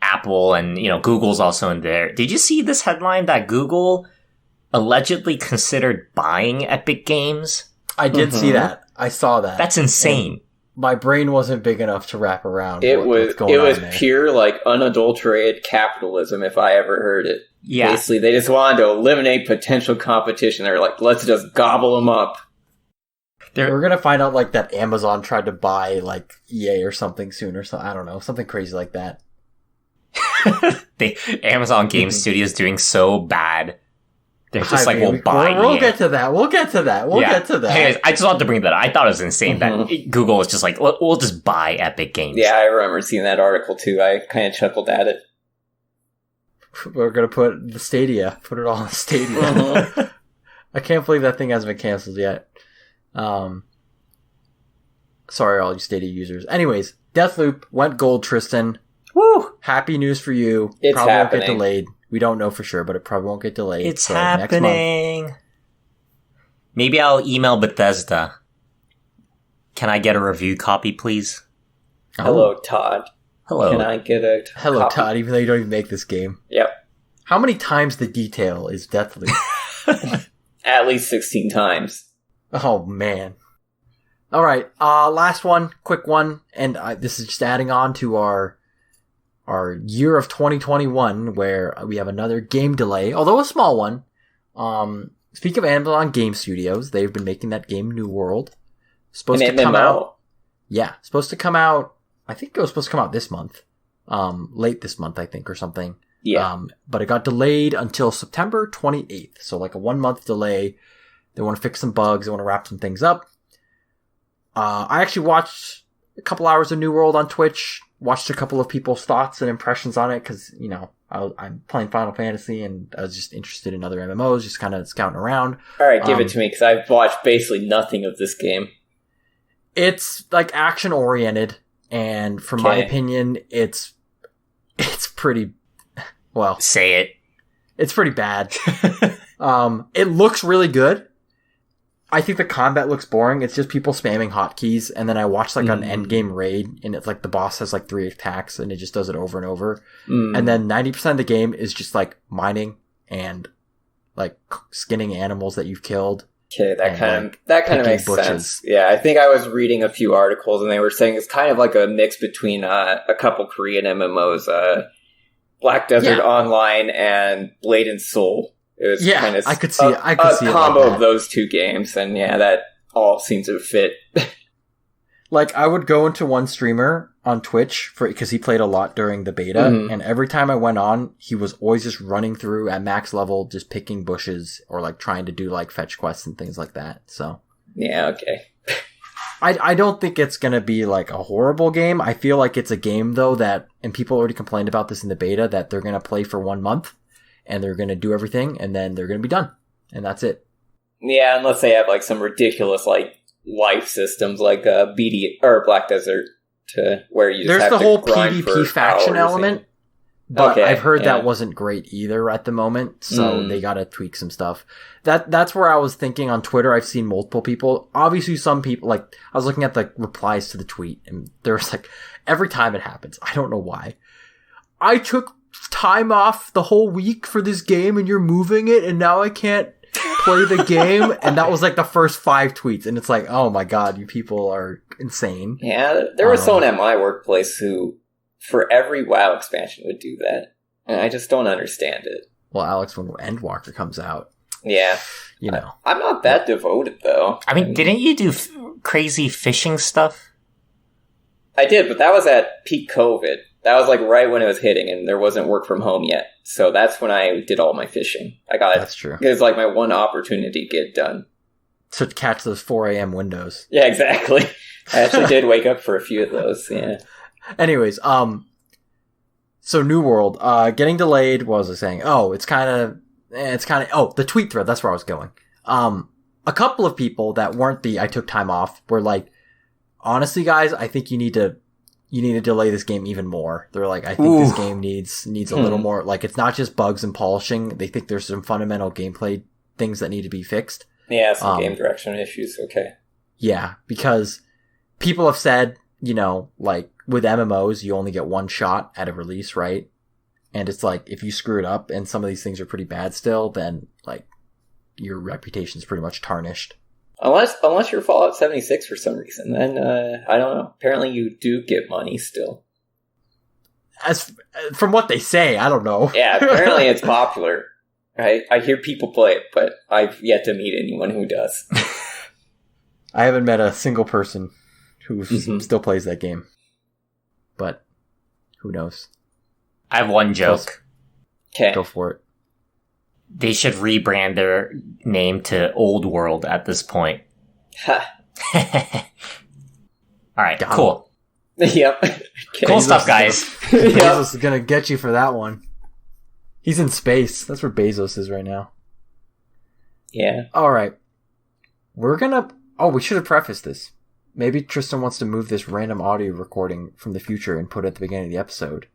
Apple and, you know, Google's also in there. Did you see this headline that Google allegedly considered buying Epic Games? I did see that. I saw that. That's insane. And my brain wasn't big enough to wrap around what's going on. It was pure, like, unadulterated capitalism, if I ever heard it. Yeah. Basically, they just wanted to eliminate potential competition. They're like, let's just gobble them up. We're gonna find out, like, that Amazon tried to buy, like, EA or something soon, or something. I don't know. Something crazy like that. Amazon Game Studios doing so bad. They're just like, we'll buy We'll get to that. We'll get to that. Anyways, I just wanted to bring that up. I thought it was insane that Google was just like, we'll just buy Epic Games. Yeah, I remember seeing that article too. I kind of chuckled at it. We're going to put it all on Stadia. I can't believe that thing hasn't been canceled yet. Sorry, all you Stadia users. Anyways, Deathloop went gold, Tristan. Woo! Happy news for you. It's probably happening. Won't get delayed. We don't know for sure, but it probably won't get delayed. It's happening. Next month. Maybe I'll email Bethesda. Can I get a review copy, please? Hello, Todd. Hello. Can I get a copy? Todd, even though you don't even make this game. Yep. How many times the detail is Deathloop? At least 16 times. Oh, man. All right. Last one. Quick one. And this is just adding on to our year of 2021, where we have another game delay, although a small one. Speak of Amazon Game Studios, they've been making that game New World. Supposed to come out. Yeah, supposed to come out. I think it was supposed to come out this month. Late this month, I think, or something. Yeah. But it got delayed until September 28th. So like a 1 month delay. They want to fix some bugs. They want to wrap some things up. I actually watched a couple hours of New World on Twitch. Watched a couple of people's thoughts and impressions on it because, you know, I'm playing Final Fantasy and I was just interested in other MMOs, just kind of scouting around. All right, give it to me because I've watched basically nothing of this game. It's like action oriented, and from my opinion, it's It's pretty, well, Say it. it's pretty bad. It looks really good. I think the combat looks boring. It's just people spamming hotkeys, and then I watched like an endgame raid, and it's like the boss has like 3 attacks, and it just does it over and over. And then 90% of the game is just like mining and like skinning animals that you've killed. Okay, that kind of makes bushes. sense. Yeah, I think I was reading a few articles, and they were saying it's kind of like a mix between a couple Korean MMOs, Black Desert Online and Blade and Soul. It was kind of I could see a it combo like of those two games, and yeah, that all seems to fit. Like, I would go into one streamer on Twitch because he played a lot during the beta, and every time I went on, he was always just running through at max level, just picking bushes or like trying to do like fetch quests and things like that. So Yeah, okay. I don't think it's gonna be like a horrible game. I feel like it's a game though that, and people already complained about this in the beta, that they're gonna play for 1 month and they're gonna do everything and then they're gonna be done. And that's it. Yeah, unless they have like some ridiculous like life systems like BD or Black Desert to where you just There's have the to whole grind PvP for faction hours element, but Okay, I've heard yeah. that wasn't great either at the moment, so they gotta tweak some stuff. That's where I was thinking on Twitter. I've seen multiple people, obviously some people, like, I was looking at the replies to the tweet, and there was like, every time it happens, I don't know why. I took time off the whole week for this game, and you're moving it, and now I can't play the game. And that was like the first 5 tweets, and it's like, oh my god, you people are insane. Yeah, there was someone at my workplace who, for every WoW expansion, would do that. And I just don't understand it. Well, Alex, when Endwalker comes out, Yeah. you know. I'm not that devoted, though. I mean, didn't you do crazy fishing stuff? I did, but that was at peak COVID. That was like right when it was hitting, and there wasn't work from home yet. So that's when I did all my fishing. That's true. It was like my one opportunity to get done. To catch those 4 a.m. windows. Yeah, exactly. I actually did wake up for a few of those, yeah. Anyways, so New World, getting delayed, what was I saying? Oh, the tweet thread, that's where I was going. A couple of people that weren't I took time off were like, honestly guys, I think you need to delay this game even more. They're like, I think this game needs a little more, like, it's not just bugs and polishing. They think there's some fundamental gameplay things that need to be fixed. Yeah, some game direction issues, okay. Yeah, because people have said, you know, like, with MMOs, you only get one shot at a release, right? And it's like, if you screw it up and some of these things are pretty bad still, then, like, your reputation's pretty much tarnished. Unless you're Fallout 76 for some reason, then, I don't know. Apparently you do get money still. From what they say, I don't know. Yeah, apparently it's popular. I hear people play it, but I've yet to meet anyone who does. I haven't met a single person who still plays that game. But who knows? I have one joke. Okay. Go for it. They should rebrand their name to Old World at this point. Ha. Alright, Got cool. Yep. Okay. Cool stuff, guys. Bezos is gonna get you for that one. He's in space. That's where Bezos is right now. Yeah. Alright. We should have prefaced this. Maybe Tristan wants to move this random audio recording from the future and put it at the beginning of the episode.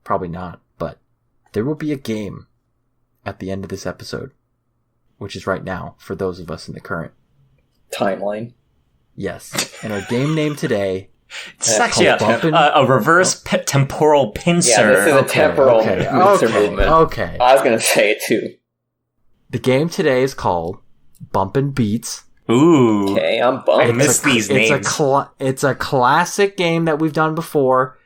Probably not, but there will be a game at the end of this episode, which is right now, for those of us in the current Timeline. Yes. And our game name today... It's actually a reverse temporal pincer. Yeah, this is a temporal pincer movement. Okay. I was going to say it too. The game today is called Bumpin' Beats. Ooh. Okay, I'm I bumping. miss these names. It's a classic game that we've done before.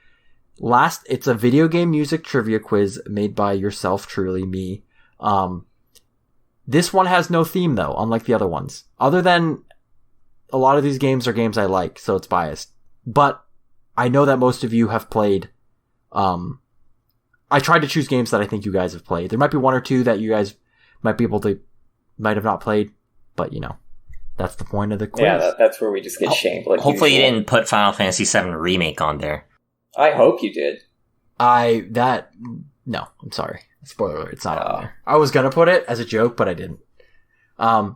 It's a video game music trivia quiz made by yourself truly, me. This one has no theme though, unlike the other ones. Other than a lot of these games are games I like, so it's biased. But I know that most of you have played. I tried to choose games that I think you guys have played. There might be one or two that you guys might have not played, but you know, that's the point of the quiz. Yeah, that's where we just get shamed. Like Hopefully you usual. didn't put Final Fantasy VII Remake on there. I hope you did. No, I'm sorry. Spoiler alert, it's not on there. I was gonna put it as a joke, but I didn't. I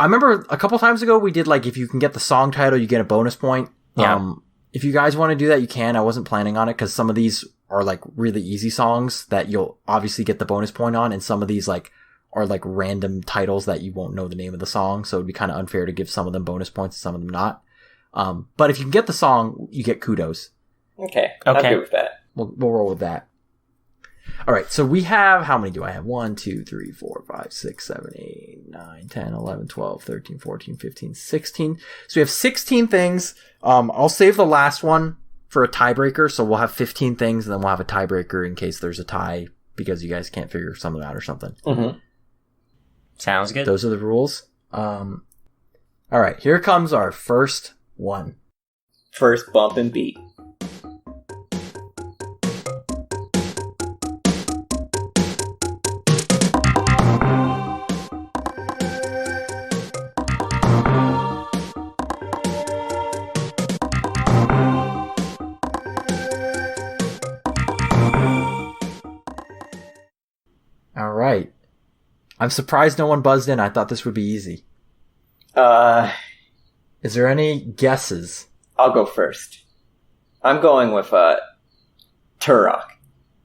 remember a couple times ago we did like, if you can get the song title, you get a bonus point. Yeah. if you guys want to do that, you can. I wasn't planning on it because some of these are like really easy songs that you'll obviously get the bonus point on, and some of these like are like random titles that you won't know the name of the song, so it'd be kind of unfair to give some of them bonus points and some of them not. But if you can get the song, you get kudos. Okay. I'm good with that. We'll roll with that. All right, so we have, how many do I have? 1, 2, 3, 4, 5, 6, 7, 8, 9, 10, 11, 12, 13, 14, 15, 16. So we have 16 things. I'll save the last one for a tiebreaker, so we'll have 15 things, and then we'll have a tiebreaker in case there's a tie because you guys can't figure something out or something. Mm-hmm. Sounds good. Those are the rules. All right, here comes our first one. First Bumpin' beat. All right. I'm surprised no one buzzed in. I thought this would be easy. Is there any guesses? I'll go first. I'm going with Turok.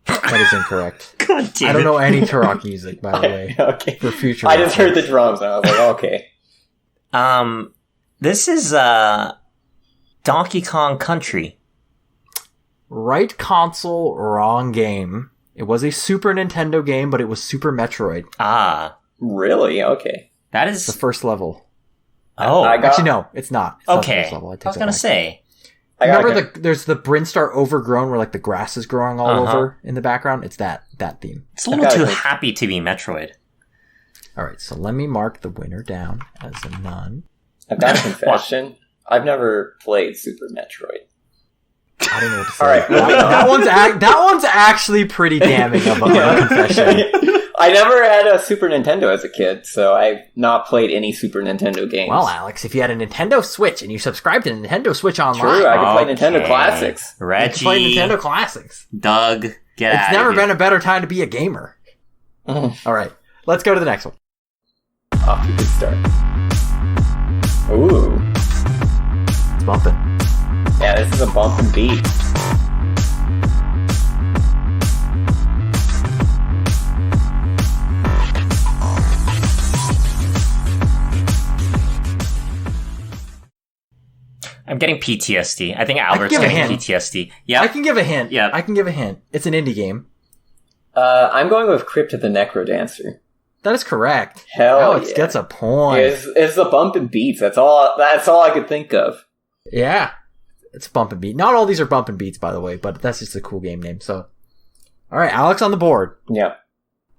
That is incorrect. God damn I don't it. know any Turok music, by the way. Okay. For future I just heard the reference. drums and I was like, okay. This is Donkey Kong Country. Right console, wrong game. It was a Super Nintendo game, but it was Super Metroid. Ah, Really? Okay. that It's the is. first level. Oh, I got- Actually, no, it's not. It's not the okay. first level. I take was that gonna back. say. Remember there's the Brinstar Overgrown where like the grass is growing all Uh-huh. over in the background? It's that theme. It's a little got too it. happy to be Metroid. All right, so let me mark the winner down as a none. I've got a confession. I've never played Super Metroid. I don't know what to say. All right, moving on. that one's actually pretty damning of a confession. I never had a Super Nintendo as a kid, so I've not played any Super Nintendo games. Well, Alex, if you had a Nintendo Switch and you subscribed to Nintendo Switch Online, True, I could play Nintendo Okay. Classics. you can Reggie, play Nintendo Classics. Doug, get out It's of never here. been a better time to be a gamer. All right, let's go to the next one. Off to a good start. Ooh. It's bumping. Yeah, this is a Bumpin' beat. I'm getting PTSD. I think Albert's give a getting hint. PTSD. Yeah. I can give a hint. Yep. I can give a hint. It's an indie game. I'm going with Crypt of the Necrodancer. That is correct. Hell Alex yeah. gets a point. It's the Bumpin' beats. That's all I could think of. Yeah. It's Bumpin' Beat. Not all these are Bumpin' Beats, by the way, but that's just a cool game name. So, all right, Alex on the board. Yeah.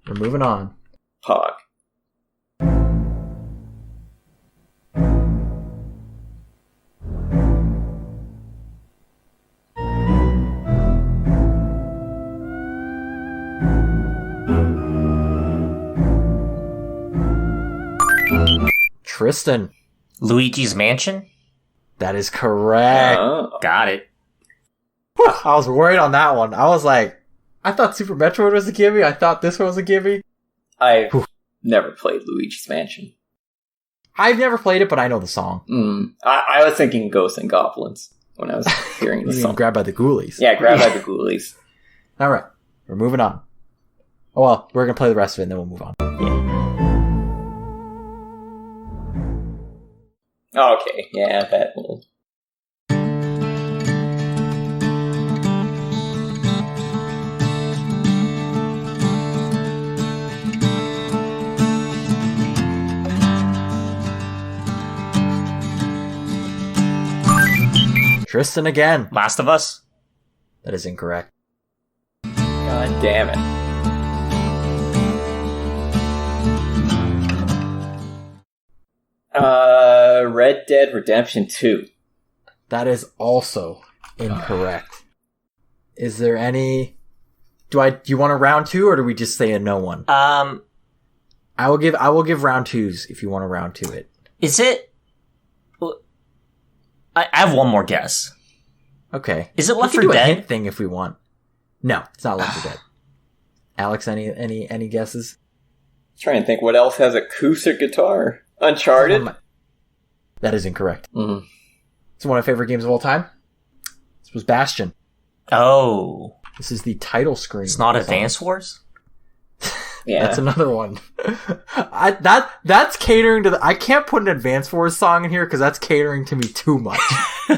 We're moving on. Pog. Tristan. Luigi's Mansion? That is correct. Oh. Got it. Whew, I was worried on that one. I was like, I thought Super Metroid was a gimme. I thought this one was a gimme. I've never played Luigi's Mansion. I've never played it, but I know the song. I was thinking Ghosts and Goblins when I was hearing You the mean song. Grabbed by the Ghoulies. Yeah, Grab by the Ghoulies. All right, we're moving on. Oh, well, we're going to play the rest of it and then we'll move on. Okay, yeah, that will. Tristan again. Last of Us? That is incorrect. God damn it. Red Dead Redemption 2. That is also incorrect. Is there any... Do you want a round two, or do we just say a no one? I will give round twos if you want a round two it. Is it... I have one more guess. Okay. Is it Left We 4 can do a Dead? hint thing if we want. No, it's not Left 4 Dead. Alex, any guesses? Trying to think what else has acoustic guitar. Uncharted? That is incorrect. Mm. It's one of my favorite games of all time. This was Bastion. Oh. This is the title screen. It's not Advance Wars? Yeah. That's another one. That's catering to I can't put an Advance Wars song in here because that's catering to me too much.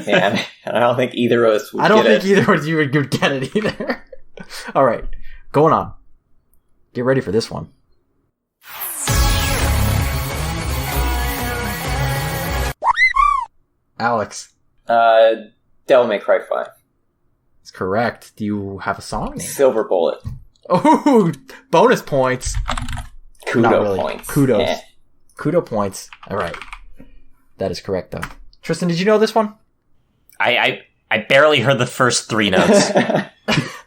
Yeah, I don't think either of us would I don't get think either of you would get it either. Alright, going on. Get ready for this one. Alex. Devil May Cry 5. That's correct. Do you have a song name? Silver Bullet. Oh, bonus points. Kudo Not really. points. Kudos. Yeah. Kudo points. Alright. That is correct, though. Tristan, did you know this one? I barely heard the first 3 notes.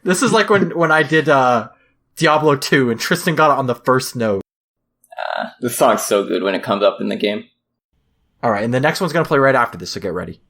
This is like when I did Diablo 2 and Tristan got it on the first note. This song's so good when it comes up in the game. Alright, and the next one's going to play right after this, so get ready.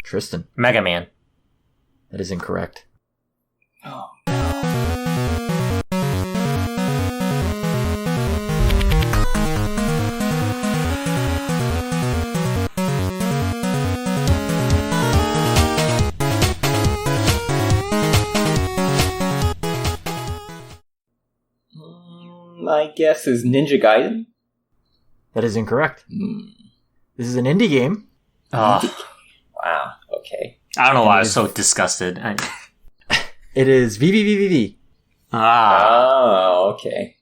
Tristan. Mega Man. That is incorrect. Oh. My guess is Ninja Gaiden. That is incorrect. This is an indie game. Oh, Wow. Okay. I don't know why I was so disgusted. It is VVVVV. Oh, okay.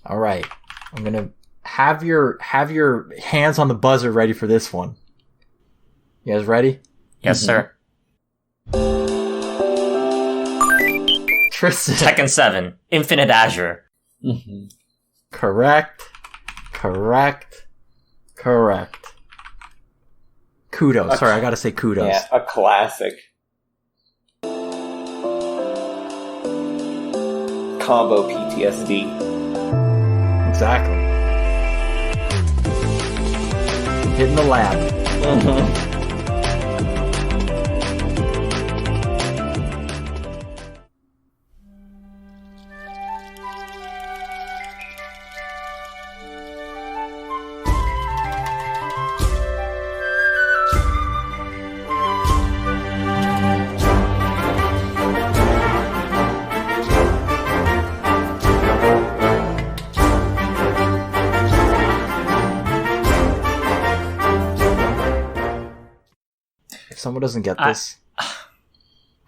All right. I'm going to have your hands on the buzzer ready for this one. You guys ready? Yes, sir. Tristan. Tekken 7. Infinite Azure. Mm-hmm. Correct. Kudos. Sorry, I gotta say kudos. Yeah, a classic. Combo PTSD. Exactly. Hitting the lab. Mm-hmm. If someone doesn't get this,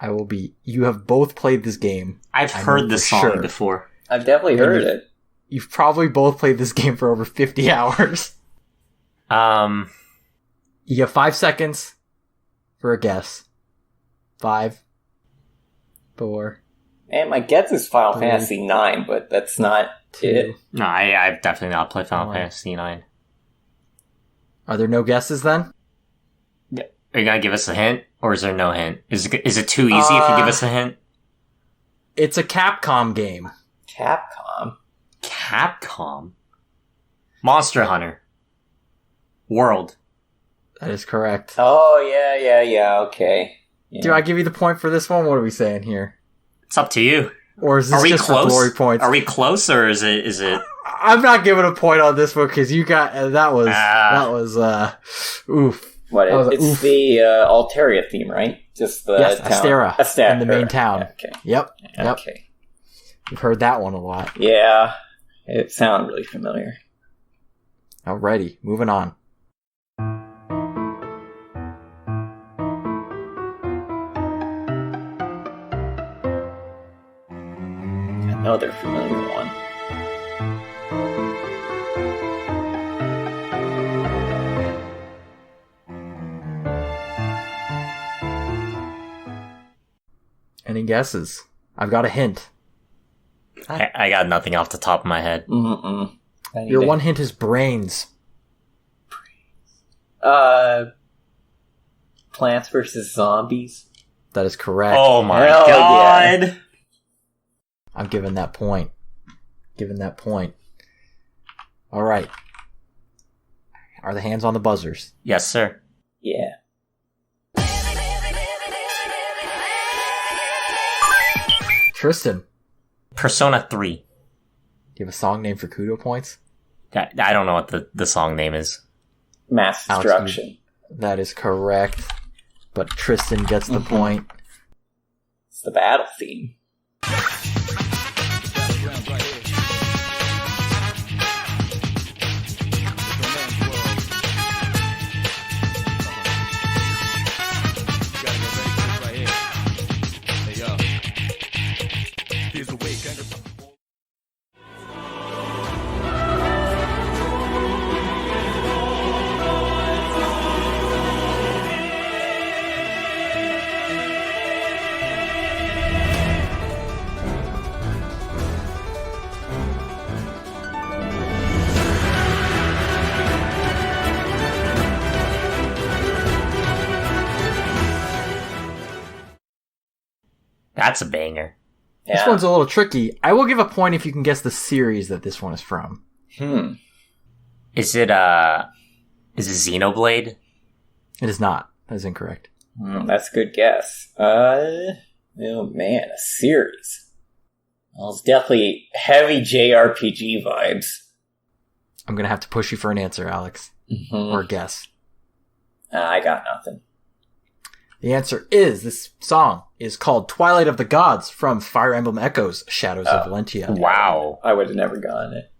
I will be... You have both played this game. I've heard this song before. I've definitely heard it. You've probably both played this game for over 50 hours. You have 5 seconds for a guess. 5, 4... And my guess is Final Fantasy 9, but that's not 2. it. No, I've definitely not played Final 1. Fantasy 9. Are there no guesses then? Are you gonna give us a hint, or is there no hint? Is it too easy if you give us a hint? It's a Capcom game. Capcom? Capcom? Monster Hunter. World. That is correct. Oh, yeah, okay. Yeah. Do I give you the point for this one? What are we saying here? It's up to you. Or is this just close? for glory points? Are we close, or is it? I'm not giving a point on this one because you got that was oof. What? It's oof. the Altaria theme, right? Just the yes, town. Astera in the main town. Okay. Yep. Okay. You've heard that one a lot. Yeah, it sounded really familiar. Alrighty, moving on. Another familiar one. Any guesses? I've got a hint. I got nothing off the top of my head. Your one hint is brains. Plants vs. Zombies. That is correct. Oh my Hell god! yeah. I'm giving that point. Alright. Are the hands on the buzzers? Yes, sir. Yeah. Tristan, Persona 3. do you have a song name for Kudo points? I don't know what the song name is. Mass Alex, destruction. that is correct. But Tristan gets the point. It's the battle theme. That's a banger. This one's a little tricky. I will give a point if you can guess the series that this one is from. Is it Xenoblade? It is not. That is incorrect. That's a good guess. Oh man, a series. Well, it's definitely heavy JRPG vibes. I'm going to have to push you for an answer, Alex. Or a guess. I got nothing. The answer is, this song is called Twilight of the Gods from Fire Emblem Echoes, Shadows of Valentia. Wow. I would have never gotten it.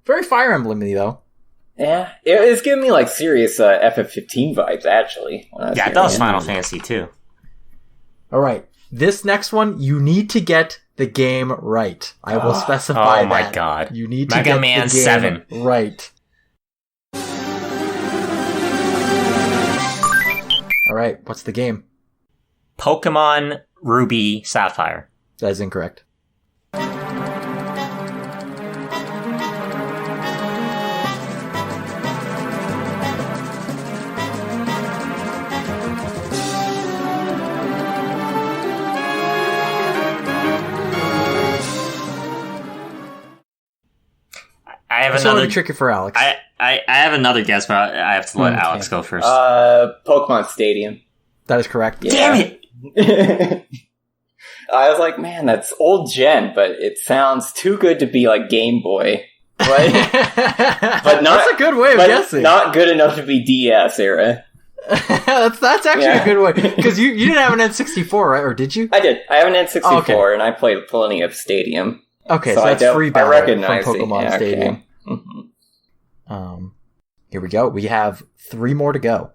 Very Fire Emblem-y, though. Yeah, it was giving me like serious FF15 vibes, actually. Yeah, that was Final Fantasy too. All right. This next one, you need to get the game right. I will specify that. Oh my god. You need to Mega get Man the game 7. right. All right, what's the game? Pokemon Ruby Sapphire. That is incorrect. I have It's another only tricky for Alex. I have another guess, but I have to let Alex go first. Pokemon Stadium. That is correct. Damn it! I was like, man, that's old gen, but it sounds too good to be like Game Boy. But that's a good way of guessing. Not good enough to be DS era. that's actually a good way. Because you didn't have an N64, right? Or did you? I did. I have an N64, Oh, okay. and I played plenty of Stadium. Okay, so that's free battle I recognize from Pokemon it. Stadium. Okay. Mm-hmm. Here we go. We have 3 more to go.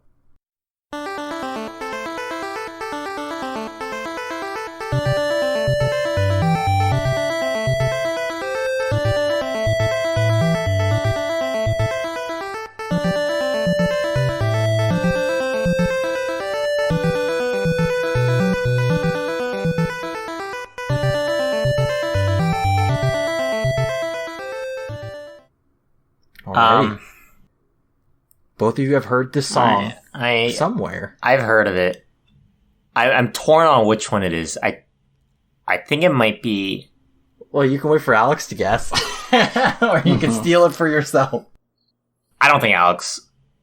Alrighty. Both of you have heard this song somewhere. I've heard of it. I'm torn on which one it is. I think it might be... Well, you can wait for Alex to guess. Or you can steal it for yourself. I don't think Alex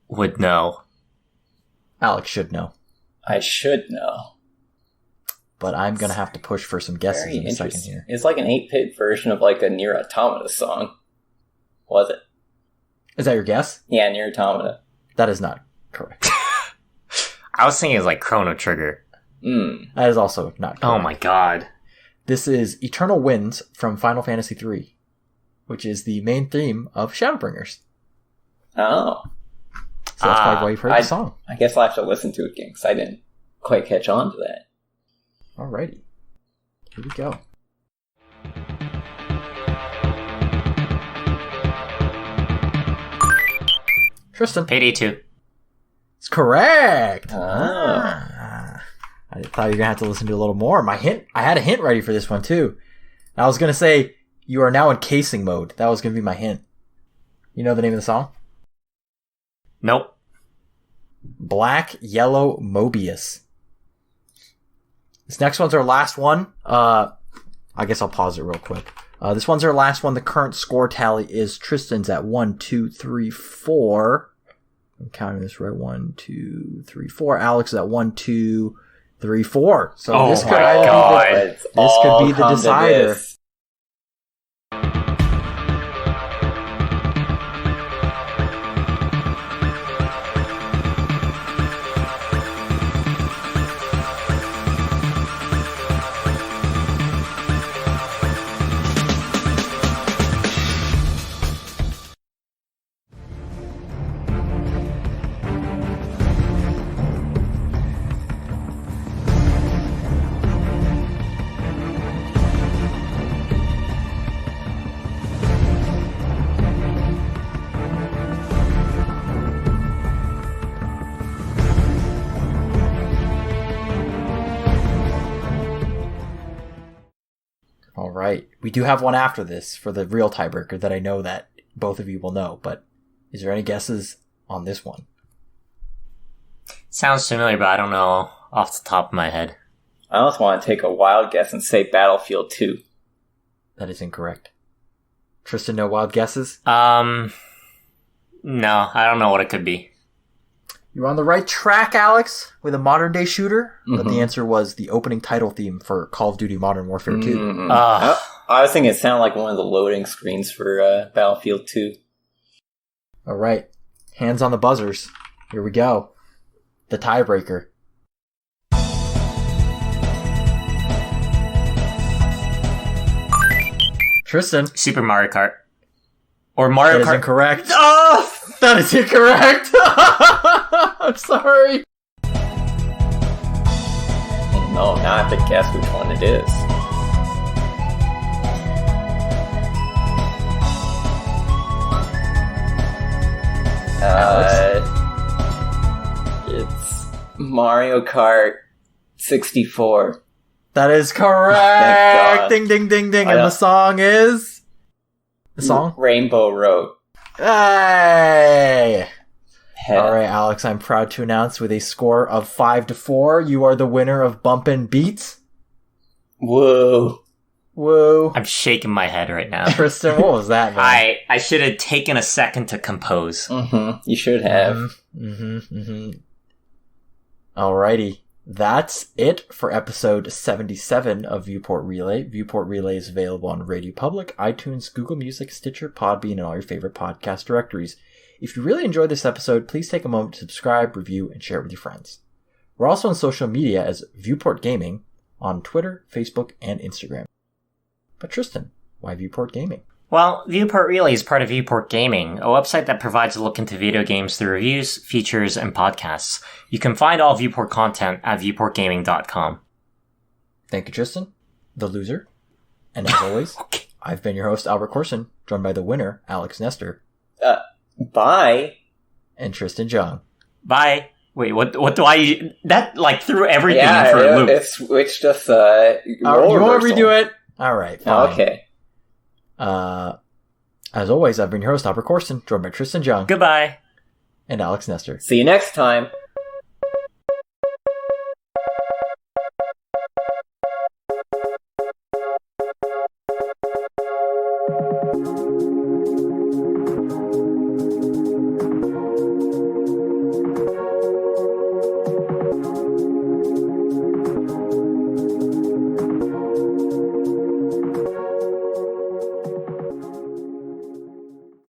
would know. Alex should know. I should know. But I'm going to have to push for some guesses in a second here. It's like an 8-bit version of like a Nier Automata song. Was it? Is that your guess? Yeah, Nier Automata. That is not correct. I was thinking it was like Chrono Trigger. That is also not correct. Oh my god. This is Eternal Winds from Final Fantasy III, which is the main theme of Shadowbringers. Oh. So that's probably why you've heard the song. I guess I'll have to listen to it again, because I didn't quite catch on to that. Alrighty. Here we go. Tristan. Payday 2. It's correct. Oh. I thought you were going to have to listen to a little more. I had a hint ready for this one too. I was going to say, you are now in casing mode. That was going to be my hint. You know the name of the song? Nope. Black Yellow Mobius. This next one's our last one. I guess I'll pause it real quick. This one's our last one. The current score tally is Tristan's at 1, 2, 3, 4. I'm counting this right. 1, 2, 3, 4. Alex is at 1, 2, 3, 4. So this could either be the decider. All right. We do have one after this for the real tiebreaker that I know that both of you will know, but is there any guesses on this one? Sounds familiar, but I don't know off the top of my head. I also want to take a wild guess and say Battlefield 2. That is incorrect. Tristan, no wild guesses? No, I don't know what it could be. You're on the right track, Alex, with a modern day shooter, but the answer was the opening title theme for Call of Duty Modern Warfare 2. I was thinking it sounded like one of the loading screens for Battlefield 2. All right. Hands on the buzzers. Here we go. The tiebreaker. Tristan. Super Mario Kart. Or Mario That is Kart. incorrect. Oh! That is incorrect. I'm sorry. No, now I have to guess which one it is. It's Mario Kart 64. That is Thank correct. God. Ding, ding, ding, ding. I And know. the song is? The song? Rainbow Road. Hey! Hell. All right, Alex, I'm proud to announce with a score of 5-4, you are the winner of Bumpin' Beats. Whoa. Whoa. I'm shaking my head right now. Tristan, what was that, man? I should have taken a second to compose. You should have. Alrighty. That's it for episode 77 of Viewport Relay. Viewport Relay is available on Radio Public, iTunes, Google Music, Stitcher, Podbean, and all your favorite podcast directories. If you really enjoyed this episode, please take a moment to subscribe, review, and share it with your friends. We're also on social media as Viewport Gaming on Twitter, Facebook, and Instagram. But Tristan, why Viewport Gaming? Well, Viewport Relay is part of Viewport Gaming, a website that provides a look into video games through reviews, features, and podcasts. You can find all Viewport content at viewportgaming.com. Thank you, Tristan, the loser. And as always, Okay. I've been your host, Albert Corson, joined by the winner, Alex Nestor, Bye. and Tristan Jung. Bye. Wait, what do I... That, threw everything in for a loop. It's just You want to redo it? All right, fine. Okay. As always, I've been your host, Albert Corson, joined by Tristan Jung Goodbye. and Alex Nestor. See you next time.